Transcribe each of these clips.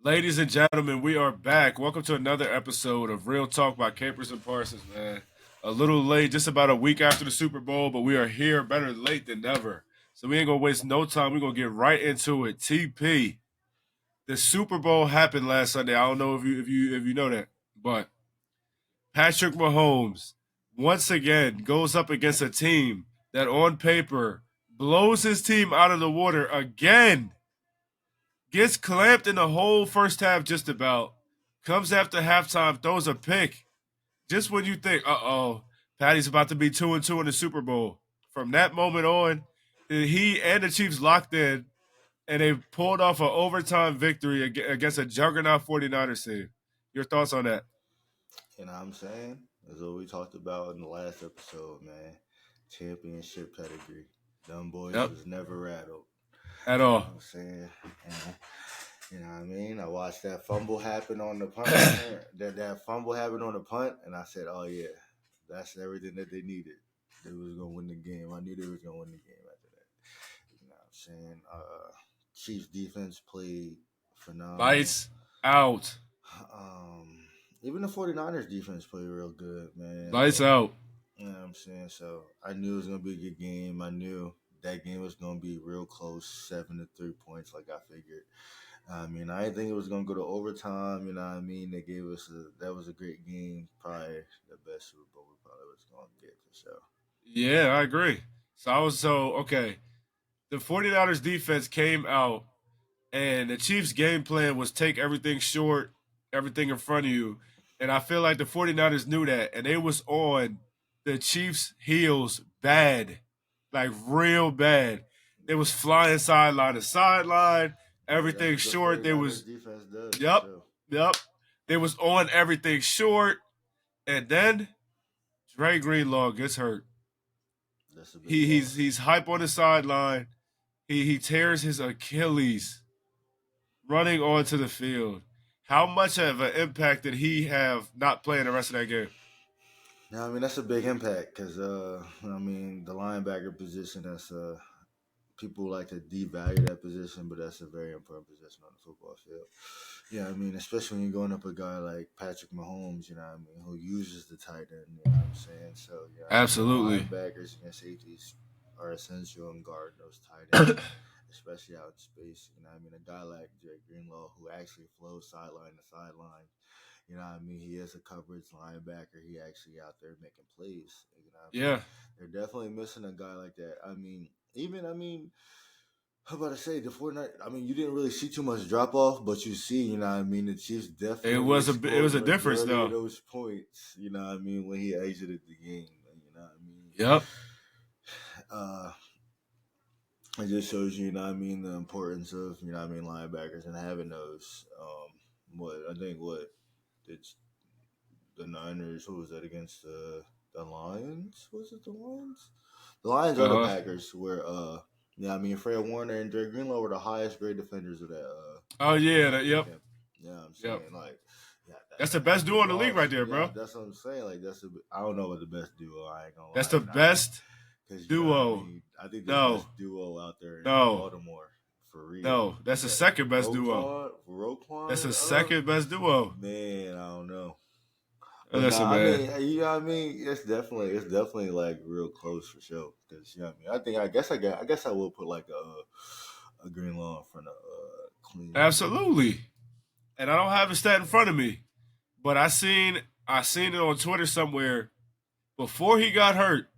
Ladies and gentlemen, we are back. Welcome to another episode of Real Talk by Capers and Parsons, man. A little late, just about a week after the Super Bowl, but we are here better late than never. So we ain't gonna waste no time. We're gonna get right into it. TP. The Super Bowl happened last Sunday. I don't know if you know that, but Patrick Mahomes once again goes up against a team that on paper blows his team out of the water again. Gets clamped in the whole first half, just about. Comes after halftime, throws a pick. Just when you think, Patty's about to be 2-2 in the Super Bowl. From that moment on, he and the Chiefs locked in, and they pulled off an overtime victory against a juggernaut 49ers team. Your thoughts on that? You know what I'm saying? That's what we talked about in the last episode, man. Championship pedigree. Them boys Yep, was never rattled. at You know what all. I'm saying? And, you know what I mean? I watched that fumble happen on the punt. that fumble happened on the punt, and I said, oh, yeah, that's everything that they needed. They was going to win the game. I knew they was going to win the game after that. You know what I'm saying? Chiefs defense played phenomenal. Lights out. Um, Even the 49ers defense played real good, man. Lights out. You know what I'm saying? So I knew it was gonna be a good game. I knew that game was gonna be real close, 7 to 3 points, like I figured. I mean, I didn't think it was gonna go to overtime. You know what I mean? They gave us that was a great game, probably the best Super Bowl we probably was gonna get for sure. Yeah, I agree. So okay. The 49ers defense came out, and the Chiefs' game plan was take everything short, everything in front of you. And I feel like the 49ers knew that, and they was on the Chiefs' heels bad, like real bad. They was flying sideline to sideline, Yeah, that's everything what the short. They 49ers was, defense does for yep, sure. yep. They was on everything short. And then Dre Greenlaw gets hurt. That's a big He's loss. he's hype on the sideline. He tears his Achilles running onto the field. How much of an impact did he have not playing the rest of that game? Yeah, I mean that's a big impact because I mean the linebacker position. That's people like to devalue that position, but that's a very important position on the football field. Yeah, I mean, especially when you're going up a guy like Patrick Mahomes, you know what I mean, who uses the tight end, you know what I'm saying? So, yeah, I mean, Absolutely. linebackers and safeties are essential in guarding those tight ends, especially out in space. You know what I mean? A guy like Jay Greenlaw, who actually flows sideline to sideline, you know what I mean? He is a coverage linebacker. He actually out there making plays. You know what I mean? Yeah, They're definitely missing a guy like that. I mean, how about to say the Fortnite? I mean, you didn't really see too much drop off, but you see, you know, what I mean, the Chiefs definitely it scored was the a difference majority of though. those points. You know, what I mean, when he exited the game, you know, what I mean, Yep. uh, it just shows you, you know, what I mean, the importance of, you know, what I mean, linebackers and having those. What it's the Niners. Who was that against the Lions? Was it the Lions? The Lions or the Uh. Packers? Where yeah, I mean, Fred Warner and Dre Greenlaw were the highest grade defenders of that Oh yeah. that Yep. camp. Yeah, I'm Yep. saying like, yeah, That's the that's a best big duo in the league right loss. there, Yeah, bro. that's what I'm saying. Like, I don't know what the best duo. I ain't gonna That's lie. the You know what I mean? best Because you know what I duo. mean. I think the No. best duo out there in No. Baltimore for real. No. That's Is the that second best duo. That's Roquan? the second best duo. Man, I don't know. But Listen, nah, I man. mean, you know what I mean. It's definitely like real close for sure. Because you know what I mean. I guess I will put like a green law in front of Cleveland. Absolutely. And I don't have a stat in front of me, but I seen it on Twitter somewhere. Before he got hurt,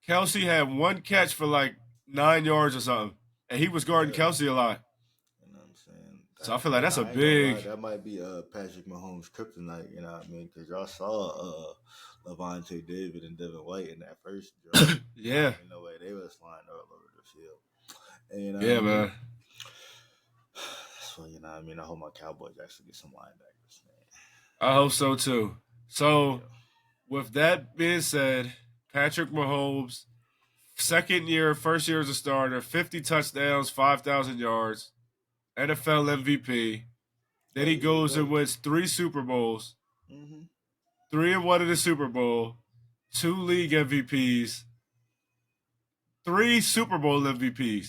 Kelsey had one catch for like 9 yards or something, and he was guarding Yeah, Kelsey a lot. you know what I'm saying. So I feel like that's a I ain't gonna lie, big, that might be Patrick Mahomes' kryptonite. You know what I mean? Because y'all saw Levante David and Devin White in that first drive. You know what yeah, I mean? No way they was flying all over the field. And you know what I yeah, mean? man. So you know what I mean. I hope my Cowboys actually get some linebackers, man. I hope so too. So Yeah. with that being said, Patrick Mahomes, second year, first year as a starter, 50 touchdowns, 5,000 yards, NFL MVP. Then Hey, he there you goes and go. wins three Super Bowls, Mm-hmm. three and one in the Super Bowl, two league MVPs, three Super Bowl MVPs.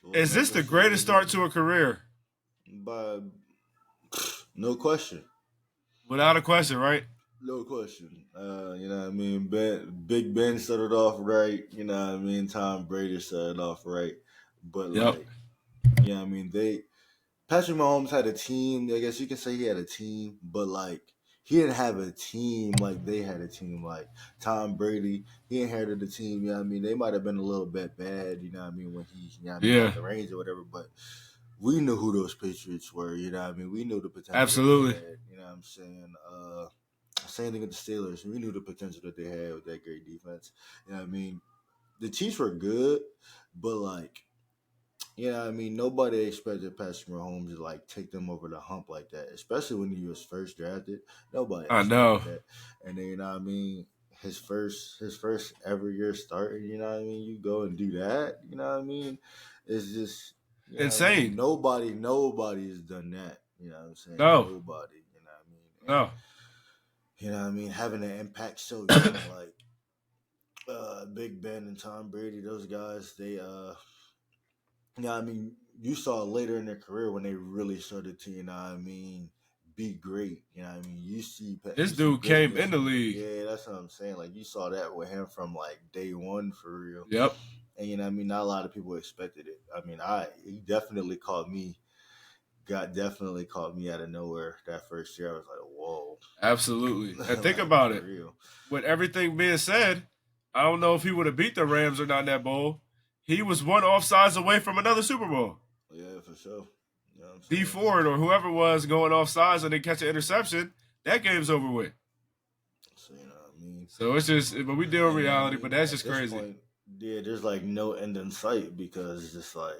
So we'll Is this never the see it greatest start again. to a career? By No question. Without a question, right? No question. You know what I mean? Big Ben started off right. You know what I mean? Tom Brady started off right. But Yep. like, yeah, I mean Patrick Mahomes had a team. I guess you can say he had a team, but like he didn't have a team like they had a team. Like Tom Brady, he inherited the team. You know what I mean? They might have been a little bit bad. You know what I mean? When he, you know what I mean, Yeah. got the reins or whatever. But we knew who those Patriots were. You know what I mean? We knew the potential that they Absolutely. had. You know what I'm saying? Same thing with the Steelers. We knew the potential that they had with that great defense. You know what I mean? The Chiefs were good, but like yeah, I mean, nobody expected Patrick Mahomes to like take them over the hump like that, especially when he was first drafted. Nobody I know. expected that, and then you know what I mean. His first ever year starting, you know what I mean. You go and do that, you know what I mean. It's just you know what I mean. Insane. Nobody has done that. You know what I'm saying. No. Nobody. You know what I mean. And No. you know what I mean. Having an impact so young, like Big Ben and Tom Brady, those guys, yeah, I mean, you saw later in their career when they really started to, you know, what I mean, be great. You know, what I mean, This you see dude came greatness in the from, league. yeah, that's what I'm saying. Like you saw that with him from like day one for real. Yep. And you know, what I mean, not a lot of people expected it. I mean, he definitely definitely caught me out of nowhere that first year. I was like, whoa, Absolutely. And think like about for it. real. With everything being said, I don't know if he would have beat the Rams or not in that bowl. He was one offsides away from another Super Bowl. Yeah, for sure. You know what I'm D saying? Ford or whoever was going offsides and they catch an interception, that game's over with. So you know what I mean. So it's just, but we deal in And you know what I reality. But mean? that's At just this crazy. point, yeah, there's like no end in sight because it's just like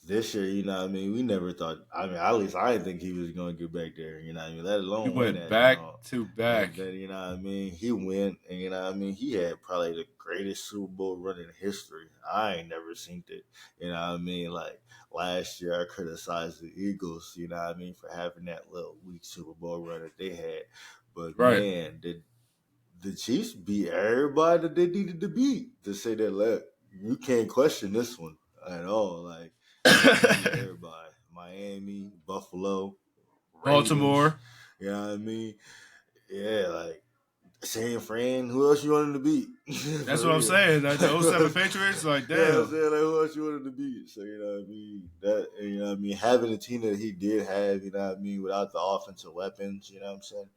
this year, you know what I mean? We never thought, I mean, at least I didn't think he was going to get back there, you know what I mean? Let He alone win went that back job. to And back. then, you know what I mean? He went, and you know what I mean? He had probably the greatest Super Bowl run in history. I ain't never seen it. You know what I mean? Like last year, I criticized the Eagles, you know what I mean, for having that little weak Super Bowl run that they had. But Right. man, the Chiefs beat everybody that they needed to beat to say that look, you can't question this one at all. Like they beat everybody. Miami, Buffalo, Ravens. Baltimore. You know what I mean? Yeah, like San Fran, who else you wanted to beat? That's For what I'm real. saying. Like the '07 Patriots, like, Yeah, I'm damn. saying like who else you wanted to beat. So you know what I mean? That you know what I mean, having the team that he did have, you know what I mean, without the offensive weapons, you know what I'm saying?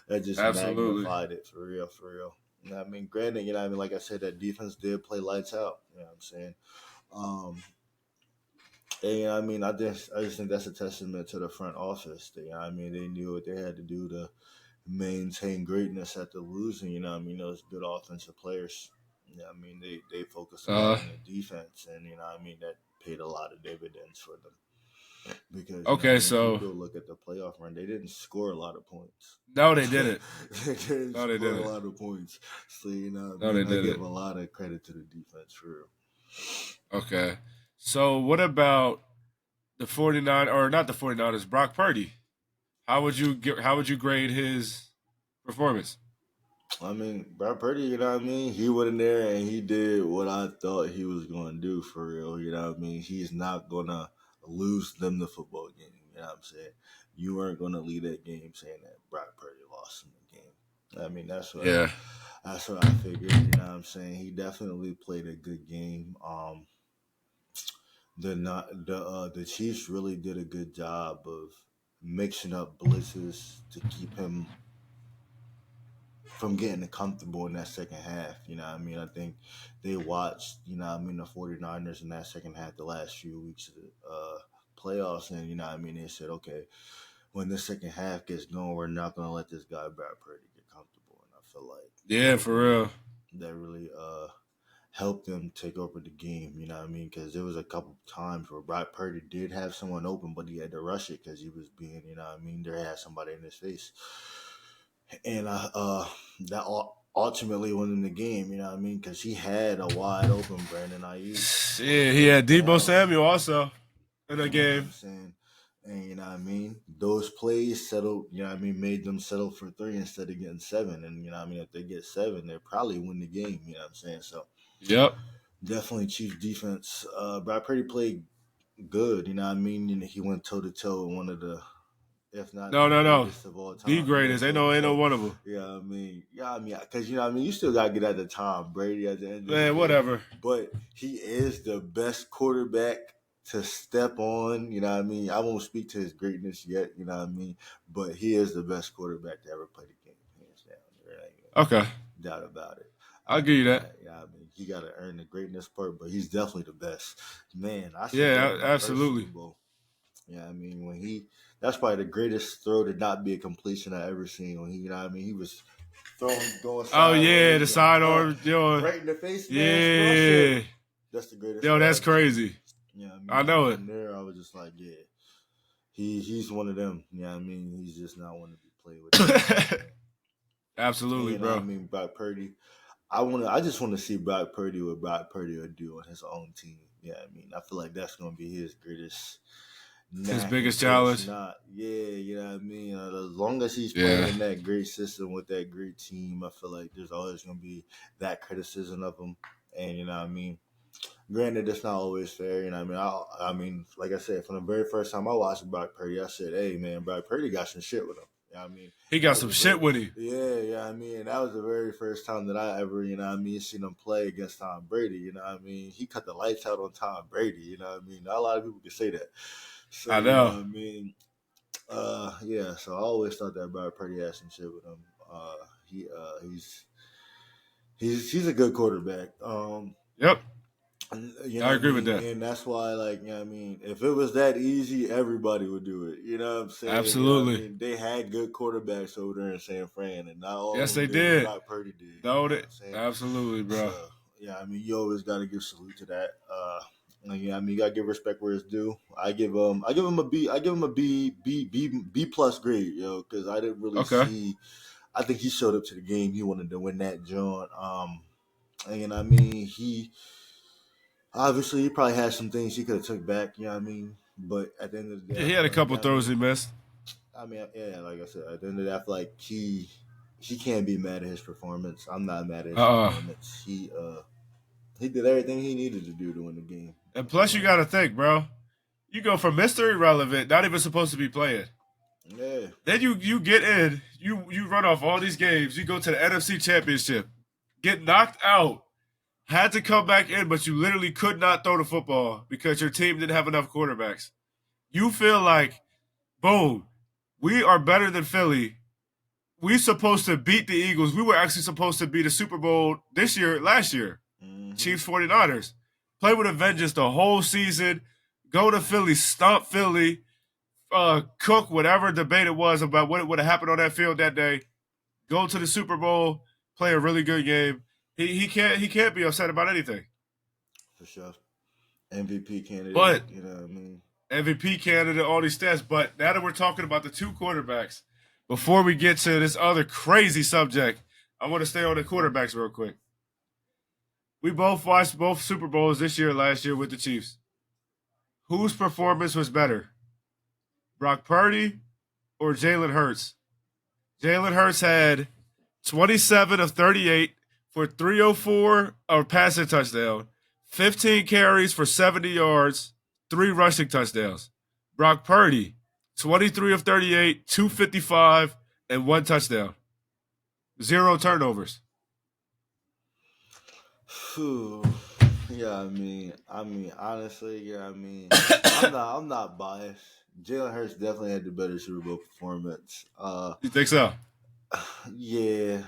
That just Absolutely. magnified it for real, for real. You know what I mean? Granted, you know what I mean, like I said, that defense did play lights out. You know what I'm saying? Um, and, you know what I mean, I just think that's a testament to the front office. You know what I mean? They knew what they had to do to maintain greatness after losing. You know what I mean? Those good offensive players. You know what I mean? They focused a lot Uh, on the defense, and you know what I mean, that paid a lot of dividends for them. Because you know, what I okay, mean, if you so go look at the playoff run, they didn't score a lot of points. no, they didn't. They didn't No, they score a didn't. lot of points. So you know, what I No, they mean, I give didn't. a lot of credit to the defense for real. Okay. So what about the 49 or not the 49ers, Brock Purdy? How would you grade his performance? I mean, Brad Purdy, you know what I mean? He went in there and he did what I thought he was going to do for real. You know what I mean? He's not going to lose them the football game. You know what I'm saying? You weren't going to lead that game saying that Brad Purdy lost him the game. I mean, Yeah. that's what I figured. You know what I'm saying? He definitely played a good game. The Chiefs really did a good job of mixing up blitzes to keep him from getting comfortable in that second half. You know what I mean? I think they watched, you know what I mean, the 49ers in that second half the last few weeks of the playoffs. And, you know what I mean, they said, okay, when the second half gets going, we're not going to let this guy, Brad Purdy, get comfortable. And I feel like Yeah, for real. that really helped them take over the game. You know what I mean? Because there was a couple times where Brad Purdy did have someone open, but he had to rush it because he was being, you know what I mean, there had somebody in his face. And that ultimately won him the game. You know what I mean? Because he had a wide open Brandon Ayuk on Yeah, he third had Debo down. Samuel also in the You know what I'm game. saying? And you know what I mean? Those plays settled, you know what I mean, made them settle for three instead of getting seven. And you know what I mean, if they get seven, they probably win the game, you know what I'm saying? So Yep. definitely Chiefs defense. Brad Purdy played good, you know what I mean? And he went toe to toe with one of the if not No, the no, no. greatest of all The time. greatest. Ain't no one of them. Because you still gotta get at the Tom Brady at the end of the Man, day. whatever. But he is the best quarterback to step on. You know what I mean? I won't speak to his greatness yet. You know what I mean? But he is the best quarterback to ever play the game, hands down. There ain't Okay, no doubt about it. I'll give you that. Yeah, I mean, he got to earn the greatness part, but he's definitely the best. Man, I seen that Yeah, in the first absolutely. Super Bowl. Yeah, I mean, that's probably the greatest throw to not be a completion I ever seen. When he was going Oh yeah, the sideways and sidearm. Yo, right in the face mask rusher. yeah. That's the greatest Yo, throw I that's ever seen. crazy. Yeah, I I mean, know it. from there, I was just like, yeah, he's one of them. Yeah, I mean, he's just not one to be played with. Absolutely, And I bro. mean, Brock Purdy. I just want to see Brock Purdy what Brock Purdy will do on his own team. Yeah, I mean, I feel like that's gonna be his greatest His knack and biggest greatest challenge. not. Yeah, you know what I mean. As long as he's playing Yeah. in that great system with that great team, I feel like there's always gonna be that criticism of him. And you know what I mean. Granted, it's not always fair. You know what I mean, like I said, from the very first time I watched Brock Purdy, I said, "Hey, man, Brock Purdy got some shit with him." You know what I mean, He that got was some the shit very with him. yeah. I mean, that was the very first time that I ever, seen him play against Tom Brady. You know what I mean, he cut the lights out on Tom Brady. You know what I mean, not a lot of people can say that. So I you know know. what I mean. Yeah. So I always thought that Brock Purdy had some shit with him. He he's a good quarterback. Yep. You know I what I agree with mean? that. And that's why, like, if it was that easy, everybody would do it. You know what I'm saying? You know what I Absolutely. mean? They had good quarterbacks over there in San Fran, and not all Yes, of them they did what did. Brock Purdy did. You No, know they what I'm saying? absolutely, bro. So, yeah, I mean, you always got to give salute to that. You got to give respect where it's due. I give him a B. I give him a B plus grade, because I didn't really Okay. see. I think he showed up to the game. He wanted to win that joint. And I mean, he probably had some things he could have took back. You know what I mean? But at the end of the day, Yeah, I he had feel a like couple throws he missed. yeah, like I said, at the end of the day, I feel like he can't be mad at his performance. I'm not mad at his Uh-uh. performance. He did everything he needed to do to win the game. And plus, you got to think, bro. You go from Mr. Irrelevant, not even supposed to be playing. Yeah. Then you get in, you run off all these games. You go to the NFC Championship, get knocked out, had to come back in, but you literally could not throw the football because your team didn't have enough quarterbacks. You feel like, boom, we are better than Philly. We supposed to beat the Eagles. We were actually supposed to be the Super Bowl last year. Mm-hmm. Chiefs 49ers. Play with a vengeance the whole season. Go to Philly, stomp Philly, cook whatever debate it was about what would have happened on that field that day. Go to the Super Bowl, play a really good game. He can't be upset about anything. For sure. MVP candidate. But You know what I mean? MVP candidate, all these stats. But now that we're talking about the two quarterbacks, before we get to this other crazy subject, I want to stay on the quarterbacks real quick. We both watched both Super Bowls this year, last year with the Chiefs. Whose performance was better, Brock Purdy or Jalen Hurts? Jalen Hurts had 27 of 38 for 304 of passing touchdown, 15 carries for 70 yards, 3 rushing touchdowns. Brock Purdy, 23 of 38, 255, and 1 touchdown. 0 turnovers. Whew. Yeah, honestly, yeah, I'm not biased. Jalen Hurts definitely had the better Super Bowl performance. You think so? Yeah.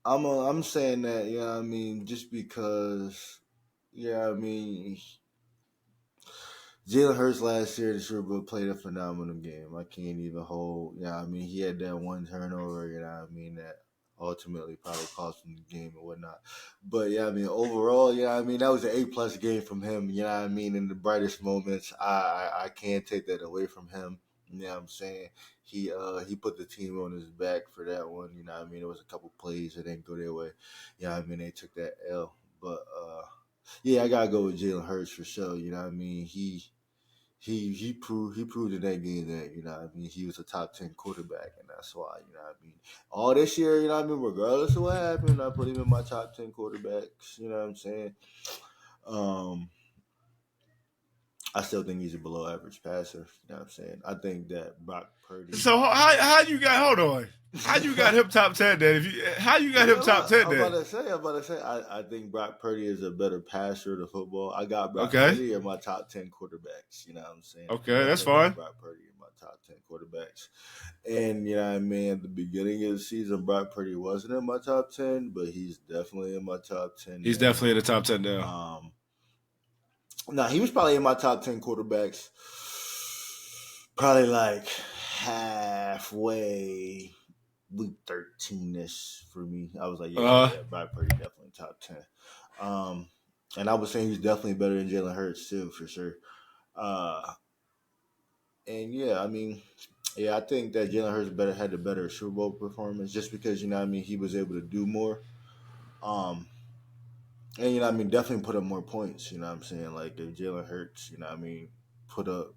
I'm saying that, just because, yeah, Jalen Hurts last year, the Super Bowl, played a phenomenal game. I can't even hold. He had that one turnover. That ultimately probably cost him the game and whatnot. But overall, that was an A+ game from him. In the brightest moments, I can't take that away from him. You know what I'm saying? He put the team on his back for that one. It was a couple plays that didn't go their way. They took that L. But yeah, I gotta go with Jalen Hurts for sure. He proved in that game that he was a top 10 quarterback, and that's why all this year regardless of what happened, I put him in my top 10 quarterbacks. You know what I'm saying? Um, I still think he's a below average passer. You know what I'm saying? I think that Brock Purdy. So how you got? Hold on. How you got him top 10 then? How you got him top 10 I'm about then? to say, I think Brock Purdy is a better passer to football. I got Brock Okay. Purdy in my top 10 quarterbacks. You know what I'm saying? Okay, that's Definitely got fine. Brock Purdy in my top 10 quarterbacks. And you know what I mean? At the beginning of the season, Brock Purdy wasn't in my top 10, but he's definitely in my top 10 He's now. definitely in the top 10 now. Now he was probably in my top 10 quarterbacks, probably like halfway week 13ish for me. I was like, yeah, Brock Purdy definitely top 10. And I was saying he's definitely better than Jalen Hurts too, for sure. And yeah, I mean, yeah, I think that Jalen Hurts had a better Super Bowl performance just because, you know what I mean, he was able to do more. And, you know what I mean, definitely put up more points, you know what I'm saying? Like, if Jalen Hurts, you know what I mean, put up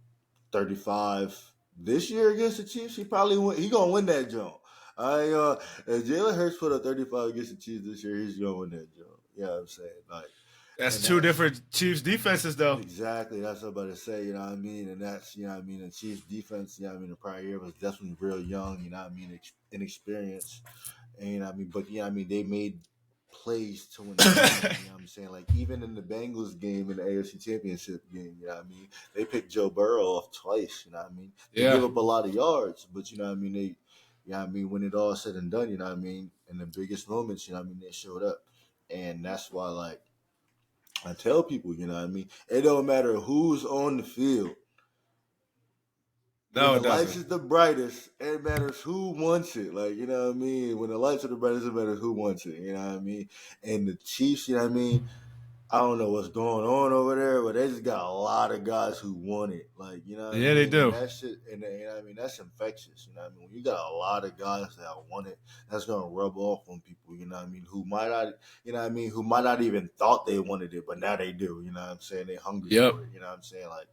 35 this year against the Chiefs, he gonna win that jump. If Jalen Hurts put up 35 against the Chiefs this year, he's gonna win that jump. You know what I'm saying? Like, That's two different Chiefs defenses, though. Exactly. That's what I'm about to say, you know what I mean? And that's, you know what I mean, the Chiefs defense, you know what I mean, the prior year was definitely real young, you know what I mean, inexperienced. And, you know what I mean, but, you know what I mean, they made plays to win the game, you know what I'm saying? Like, even in the Bengals game, in the AFC Championship game, you know what I mean, they picked Joe Burrow off twice, you know what I mean? They give up a lot of yards, but, you know what I mean, you know what I mean, when it all said and done, you know what I mean, in the biggest moments, you know what I mean, they showed up. And that's why, like, I tell people, you know what I mean? It don't matter who's on the field. No, When it the lights doesn't. is the brightest, it matters who wants it. Like, you know what I mean? When the lights are the brightest, it matters who wants it. You know what I mean? And the Chiefs, you know what I mean? I don't know what's going on over there, but they just got a lot of guys who want it. Like, you know what I mean? They do. And that shit, and you know what I mean? That's infectious. You know what I mean? When you got a lot of guys that want it, that's gonna rub off on people. You know what I mean? Who might not, you know what I mean? Who might not even thought they wanted it, but now they do. You know what I'm saying? They hungry for it. You know what I'm saying? Like,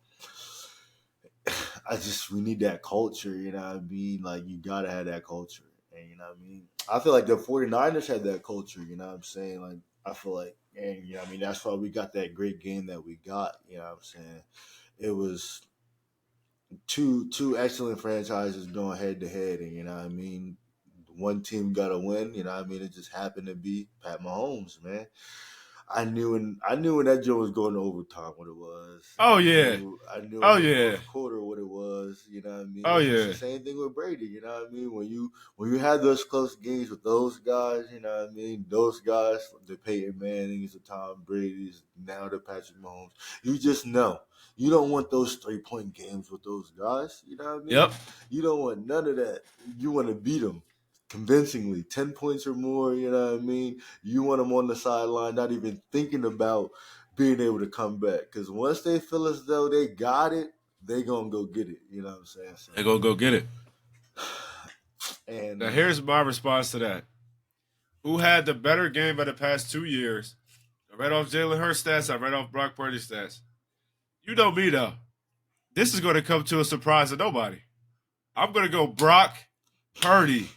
we need that culture. You know what I mean? Like, you gotta have that culture. And you know what I mean? I feel like the 49ers had that culture. You know what I'm saying? Like, I feel like, and you know what I mean, that's why we got that great game that we got. You know what I'm saying? It was two excellent franchises going head to head, and you know what I mean. One team got to win. You know what I mean. It just happened to be Pat Mahomes, man. I knew when that joke was going to overtime what it was. Oh, I yeah. knew Oh, in the yeah. fourth quarter what it was. You know what I mean? Oh, It's yeah. the same thing with Brady. You know what I mean? When you have those close games with those guys, you know what I mean? Those guys, the Peyton Mannings, the Tom Brady's, now the Patrick Mahomes. You just know. You don't want those 3-point games with those guys. You know what I mean? Yep. You don't want none of that. You want to beat them convincingly, 10 points or more. You know what I mean? You want them on the sideline, not even thinking about being able to come back. Because once they feel as though they got it, they going to go get it. You know what I'm saying? So, They're going to go get it. And now, here's my response to that. Who had the better game of the past 2 years? I read off Jalen Hurts stats. I read off Brock Purdy stats. You know me, though. This is going to come to a surprise to nobody. I'm going to go Brock Purdy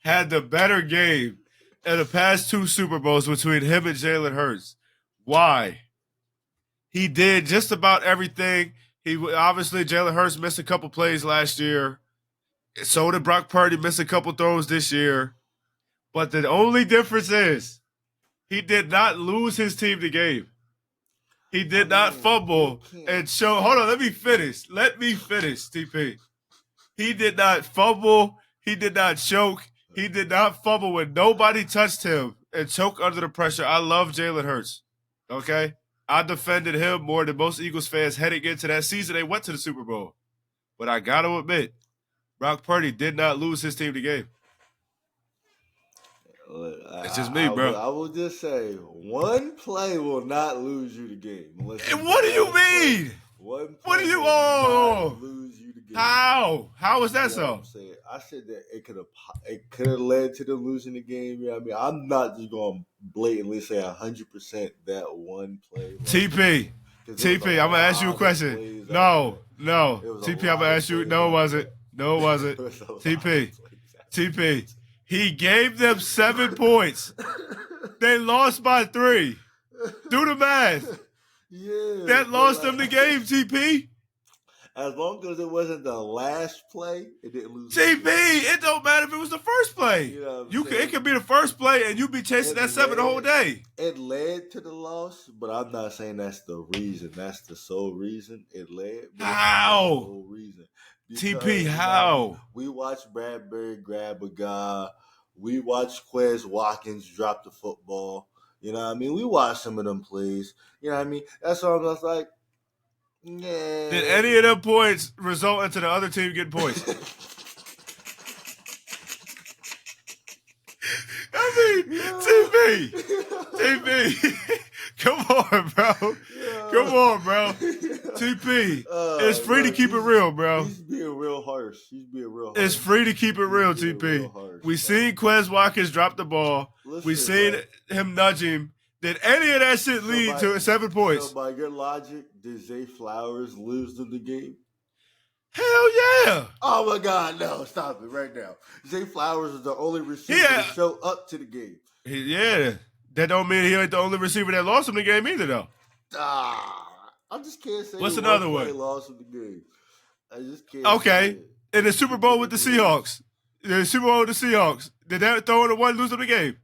had the better game in the past 2 Super Bowls between him and Jalen Hurts. Why? He did just about everything. Obviously, Jalen Hurts missed a couple plays last year. So did Brock Purdy miss a couple throws this year. But the only difference is he did not lose his team the game. He did not fumble and show. Hold on, let me finish. TP. He did not fumble. He did not choke. He did not fumble when nobody touched him and choke under the pressure. I love Jalen Hurts. Okay? I defended him more than most Eagles fans heading into that season. They went to the Super Bowl. But I got to admit, Brock Purdy did not lose his team the game. It's just me, bro. I will just say, one play will not lose you the game. And what do you mean? One what play do you will not lose you the game. How? How is that so? I said that it could have led to them losing the game. You know what I mean? I'm not just going to blatantly say 100% that one play. TP, I'm going to ask you a question. No. TP, I'm going to ask you. No, it wasn't. TP, he gave them 7 points. They lost by 3. Do the math. Yeah, that but lost them the game, TP. As long as it wasn't the last play, it didn't lose. TP, it don't matter if it was the first play. You know what I'm It saying? could be the first play, and you be chasing that 7 the whole day. It led to the loss, but I'm not saying that's the reason. That's the sole reason it led. But How? It's not the sole reason. TP, how? We watched Bradbury grab a guy. We watched Quez Watkins drop the football. You know what I mean? We watched some of them plays. You know what I mean? That's why I was like, yeah. Did any of them points result into the other team getting points? I mean, TP, come on, bro. Come on, bro. TP, it's free to keep it real, bro. He's being real harsh. It's free to keep it real, TP. We seen Quez Watkins drop the ball. We seen him nudge him. Did any of that shit lead to 7 points? So by your logic, did Zay Flowers lose them the game? Hell yeah! Oh my God, no! Stop it right now. Zay Flowers is the only receiver to show up to the game. Yeah, that don't mean he ain't the only receiver that lost him the game either, though. I just can't say. What's another one? Lost him the game. I just can't. Okay, in the Super Bowl with the Seahawks, did that throw in the one lose them the game?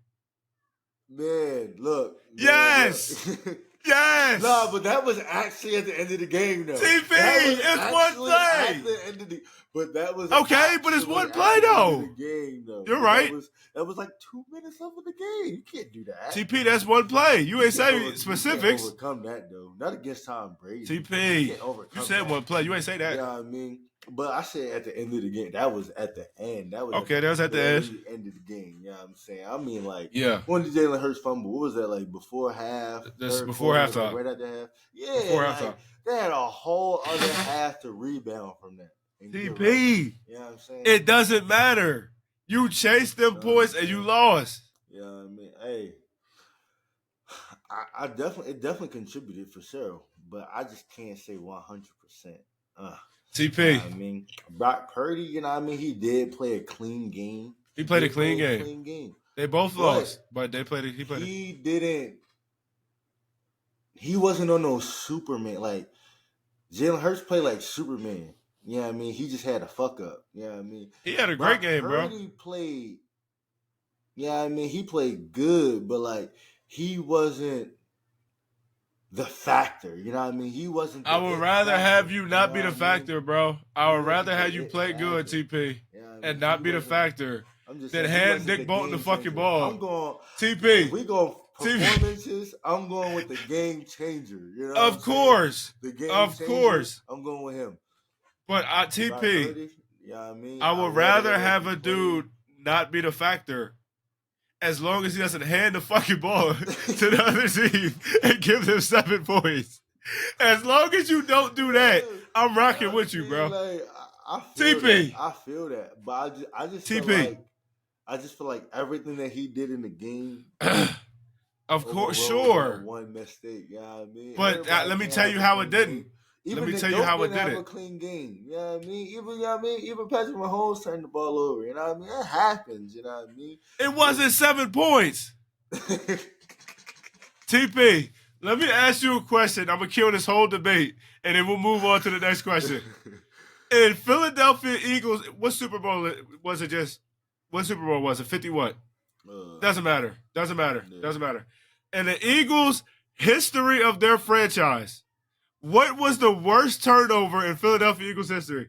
Man, look. Yes. Look. Yes. No, but that was actually at the end of the game, though. TP, it's one play. At the end of but that was okay, but it's one play though. The game, though. You're right. That was like 2 minutes of the game. You can't do that. TP, that's one play. You ain't say specifics. You can't overcome that though. Not against Tom Brady. TP, you said one play. You ain't say that. You know what I mean? But I said at the end of the game. That was at the end. That was okay. That was at the end of the game. You know what I'm saying? I mean, like, yeah. When did Jalen Hurts fumble? What was that like before half? This before halftime. Right after half. Yeah. Before halftime. They had a whole other half to rebound from that. TP. Right. You know what I'm saying? It doesn't matter. You chased them points and you lost. You know what I mean? Hey. It definitely contributed for sure, but I just can't say 100%. TP. You know I mean, Brock Purdy, you know what I mean? He did play a clean game. He played a clean game. They both lost, but he played He wasn't on no Superman. Like, Jalen Hurts played like Superman. You know what I mean? He just had a fuck up. You know what I mean? He had a great game, bro. Purdy played, you know what I mean? He played good, but like, he wasn't the factor, you know what I mean? He wasn't. I would rather have you not be the factor, bro. I would rather have you play good, TP, and not be the factor than hand Nick Bolton the fucking ball. I'm going TP. We going performances. I'm going with the game changer. You know, of course, the game of course. I'm going with him. But TP, I mean, I would rather have a dude not be the factor. As long as he doesn't hand the fucking ball to the other team and give them 7 points. As long as you don't do that, I'm rocking with you, bro. Like, TP. I feel that. But I just TP. I just feel like everything that he did in the game. Of course, sure. One mistake, you know what I mean? But let me tell you how it didn't. Let me tell you how it didn't. Have a clean game, you know what I mean? Even Patrick Mahomes turned the ball over, you know what I mean? It happens, you know what I mean? It wasn't 7 points. TP, let me ask you a question. I'm going to kill this whole debate, and then we'll move on to the next question. In Philadelphia Eagles, what Super Bowl was it just? What Super Bowl was it? 50 what? Doesn't matter. Yeah. Doesn't matter. In the Eagles' history of their franchise, what was the worst turnover in Philadelphia Eagles history?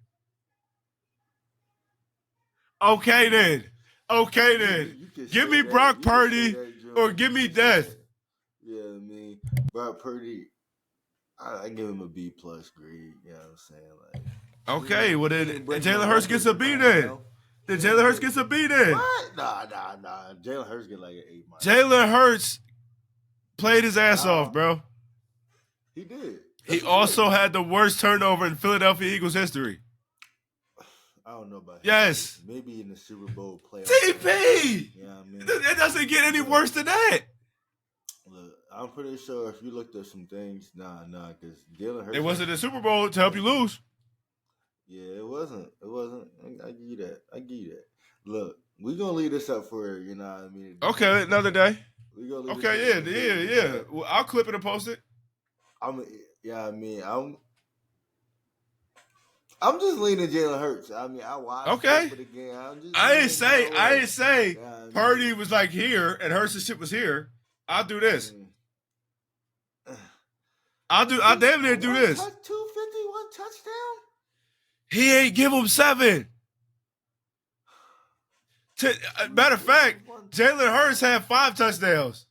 Okay, then. Give me Brock Purdy or give me death. Yeah, I mean, Brock Purdy, I give him a B+ grade. You know what I'm saying? Like, okay, well then Jalen Hurts gets a B then. Then Jalen Hurts gets a B then. What? Nah. Jalen Hurts get like an A-. Jalen Hurts played his ass off, bro. He did. He also had the worst turnover in Philadelphia Eagles history. I don't know about yes. Him. Maybe in the Super Bowl playoff. TP! You know what I mean? It doesn't get any worse than that. Look, I'm pretty sure if you looked at some things, nah, because Jalen Hurts. It wasn't the Super Bowl to help you lose. Yeah, it wasn't. I give you that. Look, we're going to leave this up for, you know what I mean? Okay, another day. Yeah. Well, I'll clip it and post it. I'm just leaning Jalen Hurts. I mean, I watched Okay. it, but again, I'm just I leaning ain't say my way. Purdy was like here and Hurts' shit was here. I'll do this. I'll damn near do this. 251 touchdown. He ain't give him 7. Matter of fact, Jalen Hurts had 5 touchdowns.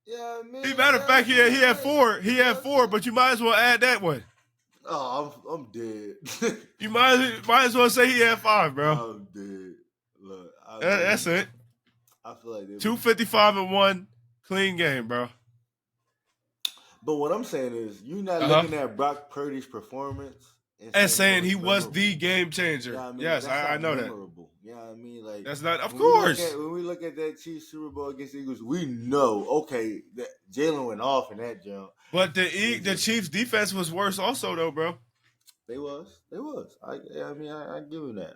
Yeah, Matter of fact, he had 4. He had 4, but you might as well add that one. Oh, I'm dead. You might as well say he had 5, bro. I'm dead. Look, that's it. I feel like 255 and 1, clean game, bro. But what I'm saying is, you're not looking at Brock Purdy's performance and saying he was the game changer. Yeah, I mean, yes, I know memorable. Yeah, you know I mean, like that's not. Of course, when we look at that Chiefs Super Bowl against the Eagles, we know that Jalen went off in that jump. But the Chiefs defense was worse, also though, bro. They was. I mean, I give him that.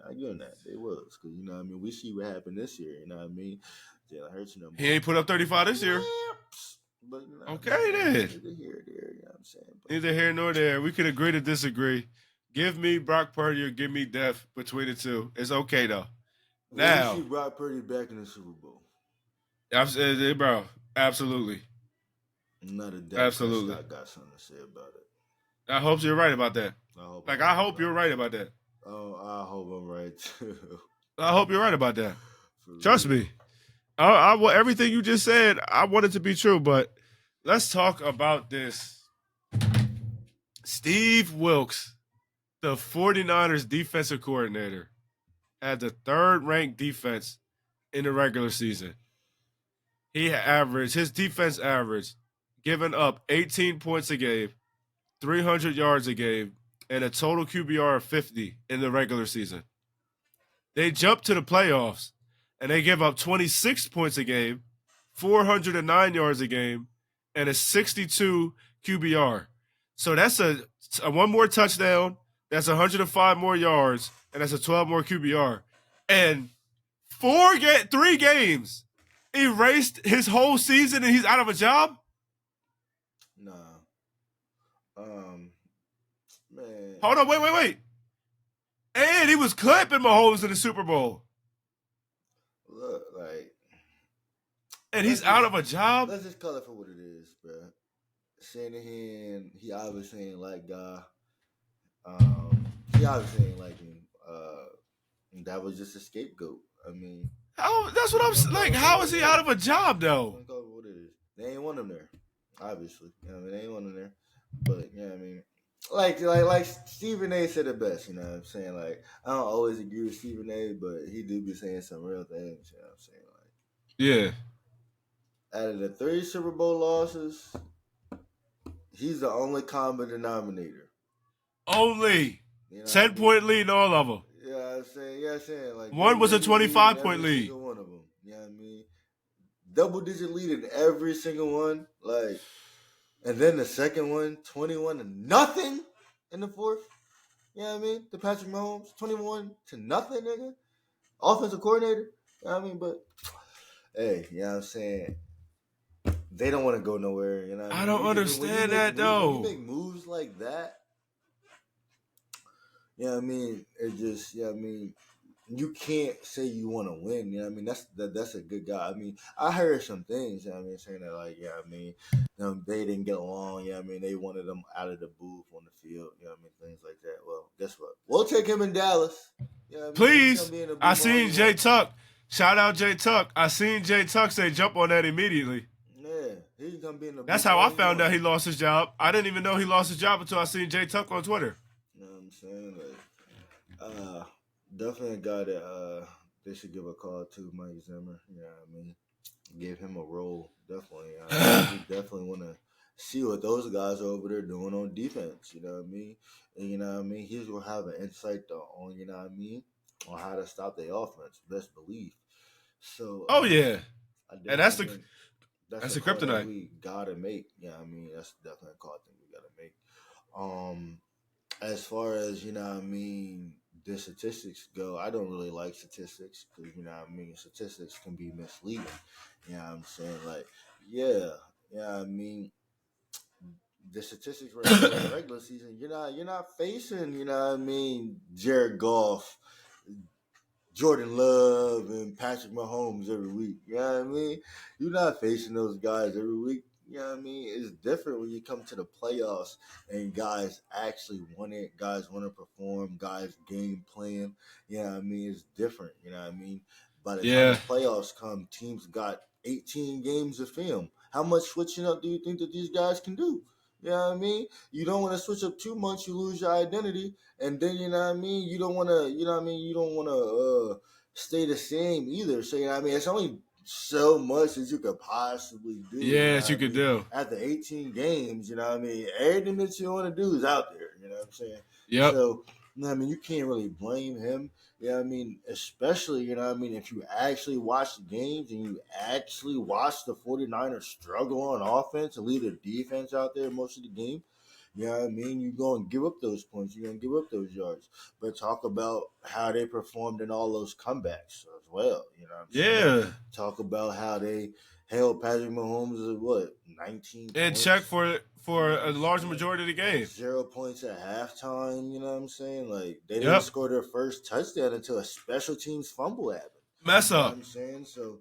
They was, because you know what I mean. We see what happened this year. You know what I mean. Jalen Hurts, he ain't put up 35 this year. But, you know, okay, then. Neither here, there. You know what I'm saying? But, neither here nor there. We could agree to disagree. Give me Brock Purdy or give me Def between the two. It's okay though. Now, we see Brock Purdy back in the Super Bowl. Bro, absolutely. Not a doubt. Absolutely. I got something to say about it. I hope you're right about that. I hope you're right about that. Oh, I hope I'm right too. I hope you're right about that. Trust me. I everything you just said, I want it to be true, but let's talk about this. Steve Wilks, the 49ers defensive coordinator, had the 3rd-ranked defense in the regular season. His defense averaged, giving up 18 points a game, 300 yards a game, and a total QBR of 50 in the regular season. They jumped to the playoffs, and they give up 26 points a game, 409 yards a game, and a 62 QBR. So that's a 1 more touchdown, that's 105 more yards, and that's a 12 more QBR. And 3 games erased his whole season and he's out of a job? Nah. Man. Hold on, wait. And he was clipping mahomes in the Super Bowl. Look, like. And he's out of a job? Let's just call it for what it is, bro. Shanahan, he obviously ain't like God. He obviously ain't like him. That was just a scapegoat. I mean. That's what I'm like. How is he out of a job, though? Call it what it is. They ain't want him there. Obviously. You know what I mean? They ain't want him there. But, you know what I mean? Like Stephen A said it best, you know what I'm saying? Like, I don't always agree with Stephen A, but he do be saying some real things, you know what I'm saying? Like, yeah. Out of the 3 Super Bowl losses, he's the only common denominator. Only. 10-point lead in all of them. Yeah, I'm saying. Like, one was a 25-point lead. One of them. You know what I mean? Double-digit lead in every single one. Like, and then the second one, 21-0 in the 4th. You know what I mean? The Patrick Mahomes, 21-0, nigga. Offensive coordinator. You know what I mean? But, hey, you know what I'm saying? They don't want to go nowhere. You know what I mean? I don't understand that, though. When you make moves like that, you know what I mean? It just, you know what I mean? You can't say you want to win. You know what I mean? That's a good guy. I mean, I heard some things, you know what I mean, saying that, like, yeah, I mean, they didn't get along. You know what I mean? They wanted them out of the booth on the field. You know what I mean? Things like that. Well, guess what? We'll take him in Dallas. You know what I mean? Please. I seen Jay Tuck. Shout out Jay Tuck. I seen Jay Tuck say jump on that immediately. Yeah, he can come be in the booth. That's how I found out he lost his job. I didn't even know he lost his job until I seen Jay Tuck on Twitter. You know what I'm saying? Like, definitely a guy that they should give a call to, Mike Zimmer. You know what I mean? Give him a role. Definitely. We definitely want to see what those guys are over there doing on defense. You know what I mean? And you know what I mean? He's going to have an insight on, you know what I mean, on how to stop the offense. Best belief. So. Oh, yeah. And that's the kryptonite we got to make. Yeah, I mean, that's definitely a call thing we got to make. As far as, you know what I mean, the statistics go, I don't really like statistics because, you know what I mean, statistics can be misleading. You know what I'm saying? Like, yeah, I mean, the statistics right now in the regular season, you're not facing, Jared Goff, Jordan Love, and Patrick Mahomes every week. You know what I mean? You're not facing those guys every week. You know what I mean? It's different when you come to the playoffs and guys actually want it, guys want to perform, guys game plan. You know what I mean? It's different. You know what I mean? By the time the Yeah. playoffs come, teams got 18 games of film. How much switching up do you think that these guys can do? You know what I mean? You don't want to switch up too much, you lose your identity. And then you know what I mean. You don't want to. You know what I mean. You don't want to stay the same either. So you know what I mean. It's only so much as you could possibly do. You know Yes, you what I could mean. do. After 18 games, you know what I mean. Everything that you want to do is out there. You know what I'm saying. Yep. So you know what I mean. You can't really blame him. You know what I mean. Especially you know what I mean. If you actually watch the games and you actually watch the 49ers struggle on offense and leave their defense out there most of the game. You know what I mean? You're going to give up those points. You're going to give up those yards. But talk about how they performed in all those comebacks as well. You know what I'm saying? Yeah. Talk about how they held Patrick Mahomes at what, 19 And check points? for You know what a I'm large saying? majority of the game. 0 points at halftime. You know what I'm saying? Like, they didn't Yep. score their first touchdown until a special teams fumble happened. Mess You know what up. I'm saying? So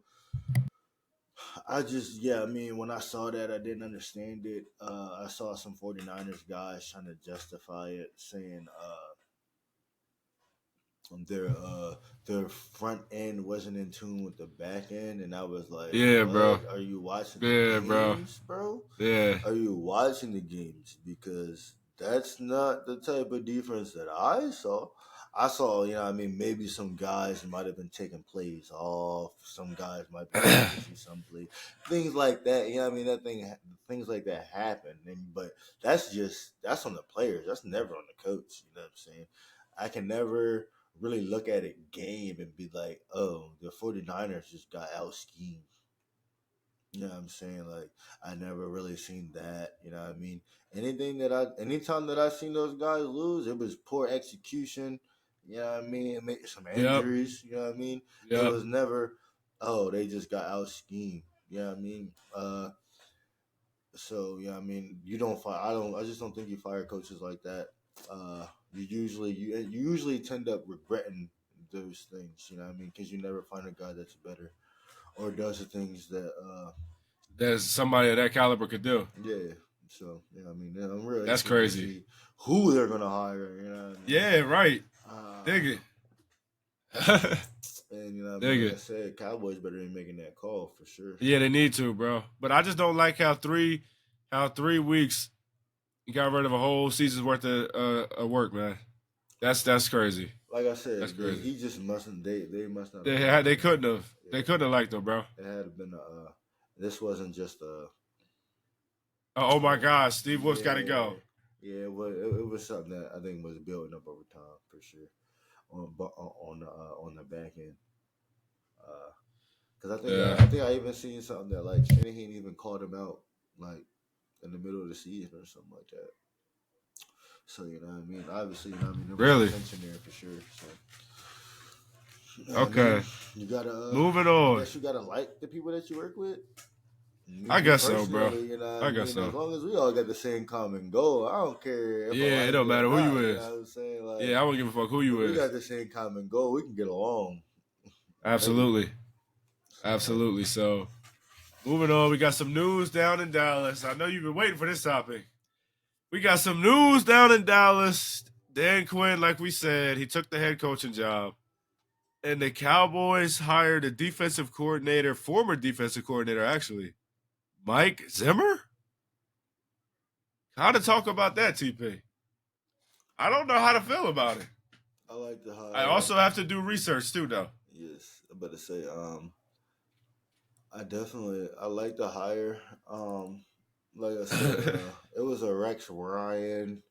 I just, yeah, I mean, when I saw that, I didn't understand it. I saw some 49ers guys trying to justify it, saying their their front end wasn't in tune with the back end, and I was like, Yeah, bro. "What? Are you watching the Yeah, bro. games, bro? Yeah. Are you watching the games? Because that's not the type of defense that I saw. I saw, you know, I mean, maybe some guys might have been taking plays off. Some guys might be lazy. Some play things like that. You know, what I mean, things like that happen. But that's on the players. That's never on the coach. You know what I'm saying? I can never really look at a game and be like, oh, the 49ers just got out schemed. You know what I'm saying? Like I never really seen that. You know what I mean? Anytime that I seen those guys lose, it was poor execution. You know what I mean? It made some Yep. injuries. You know what I mean? It Yep. was never, oh, they just got out schemed. You know what I mean? So yeah, I mean, you don't fire. I just don't think you fire coaches like that. You usually tend up regretting those things. You know what I mean? Because you never find a guy that's better or does the things that That somebody of that caliber could do. yeah. So yeah, I mean, yeah, I'm real That's interested to crazy. see who they're gonna hire. You know what I mean? Yeah, right. Uh, Dig it. and you know, what I mean, Dig like I it. said, Cowboys better be making that call for sure. Yeah, they need to, bro. But I just don't like how 3 weeks you got rid of a whole season's worth of work, man. That's crazy. Like I That's said, crazy. he just mustn't. They must not have They liked had they him. couldn't have. They Yeah, couldn't have liked them, bro. it had been a. This wasn't just a. Oh my gosh, Steve Wilkes got to Yeah, go. yeah. It was something that I think was building up over time for sure. On the back end, because Yeah. I think I even seen something that like Shanahan even called him out like in the middle of the season or something like that. So you know what I mean. Obviously, you know what I mean. There was some Really? tension there for sure. So you know what I mean. Okay. You gotta. Moving I on. guess you gotta like the people that you work with. I Me guess so, bro. personally, you know what I I guess mean? As so. long as we all got the same common goal, I don't care if I Yeah, it like don't you or matter who you not. You know is. what I'm saying? Like, Yeah, I don't give a fuck who you if we is. got the same common goal, we can get along. Hey, Absolutely. so hey, Absolutely. So moving on, we got some news down in Dallas. I know you've been waiting for this topic. We got some news down in Dallas. Dan Quinn, like we said, he took the head coaching job. And the Cowboys hired a defensive coordinator, former defensive coordinator, actually, Mike Zimmer. How to talk about that, TP? I don't know how to feel about it. I like to I hire. also have to do research too, though. Yes, I better say. I like to hire. Like I said, it was a Rex Ryan,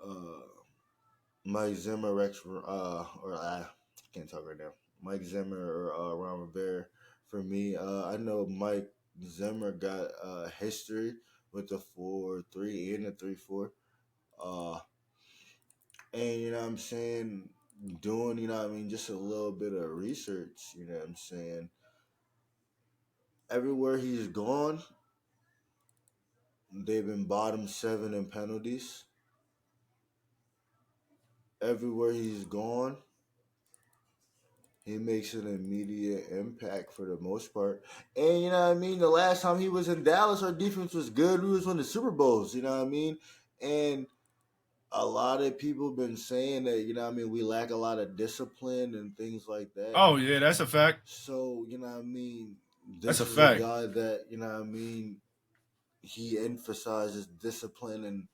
uh, Mike Zimmer, or I can't talk right now. Mike Zimmer or Ron Rivera. For me, I know Mike Zimmer got history with the 4-3 and the 3-4. Uh, and you know what I'm saying, doing, you know what I mean, just a little bit of research, you know what I'm saying. Everywhere he's gone, They've been bottom 7 in penalties. Everywhere he's gone, he makes an immediate impact for the most part. And you know what I mean? The last time he was in Dallas, our defense was good. We was winning the Super Bowls, you know what I mean? And a lot of people been saying that, you know what I mean, we lack a lot of discipline and things like that. Oh yeah, that's a fact. So, you know what I mean, That's this a is a fact. guy that, you know what I mean, he emphasizes discipline and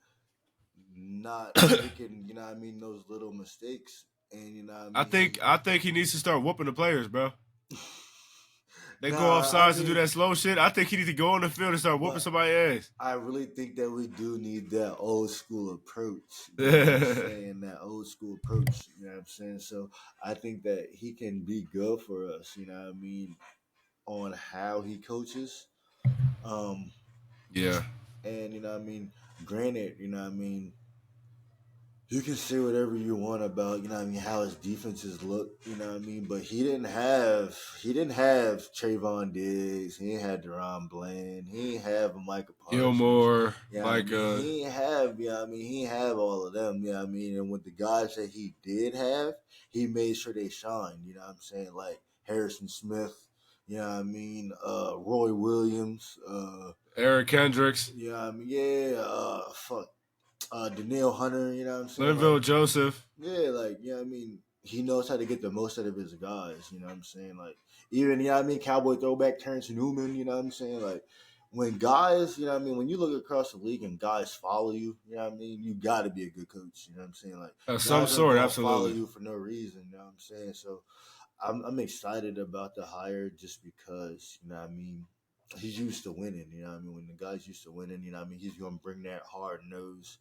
not making, you know what I mean, those little mistakes. And you know what I I mean, think I think he needs to start whooping the players, bro. They go off nah, I sides to do mean, that slow shit. I think he needs to go on the field and start whooping but somebody's ass. I really think that we do need that old school approach. You know what I'm saying? That old school approach. You know what I'm saying? So I think that he can be good for us. You know what I mean? On how he coaches. Um, Yeah. and you know what I mean. Granted, you know what I mean. You can say whatever you want about, you know what I mean, how his defenses look, you know what I mean, but he didn't have Trayvon Diggs, he didn't have Deron Bland, he didn't have Micah Parsons, Gilmore, you know what I like mean, he didn't have, you know what I mean, he didn't have all of them, you know what I mean, and with the guys that he did have, he made sure they shined, you know what I'm saying, like Harrison Smith, you know what I mean, Roy Williams, Eric Kendricks, you know what I mean, yeah, fuck, Daniil Hunter, you know what I'm saying? Like, Linville Joseph. yeah, like, you know what I mean? He knows how to get the most out of his guys, you know what I'm saying? Like, even, you know what I mean? Cowboy throwback Terrence Newman, you know what I'm saying? Like, when guys, you know what I mean? When you look across the league and guys follow you, you know what I mean? You got to be a good coach, you know what I'm saying? Like, Some guys aren't sort, going to follow absolutely. you for no reason, you know what I'm saying? So, I'm excited about the hire just because, you know what I mean? He's used to winning, you know what I mean? When the guy's used to winning, you know what I mean? He's going to bring that hard nose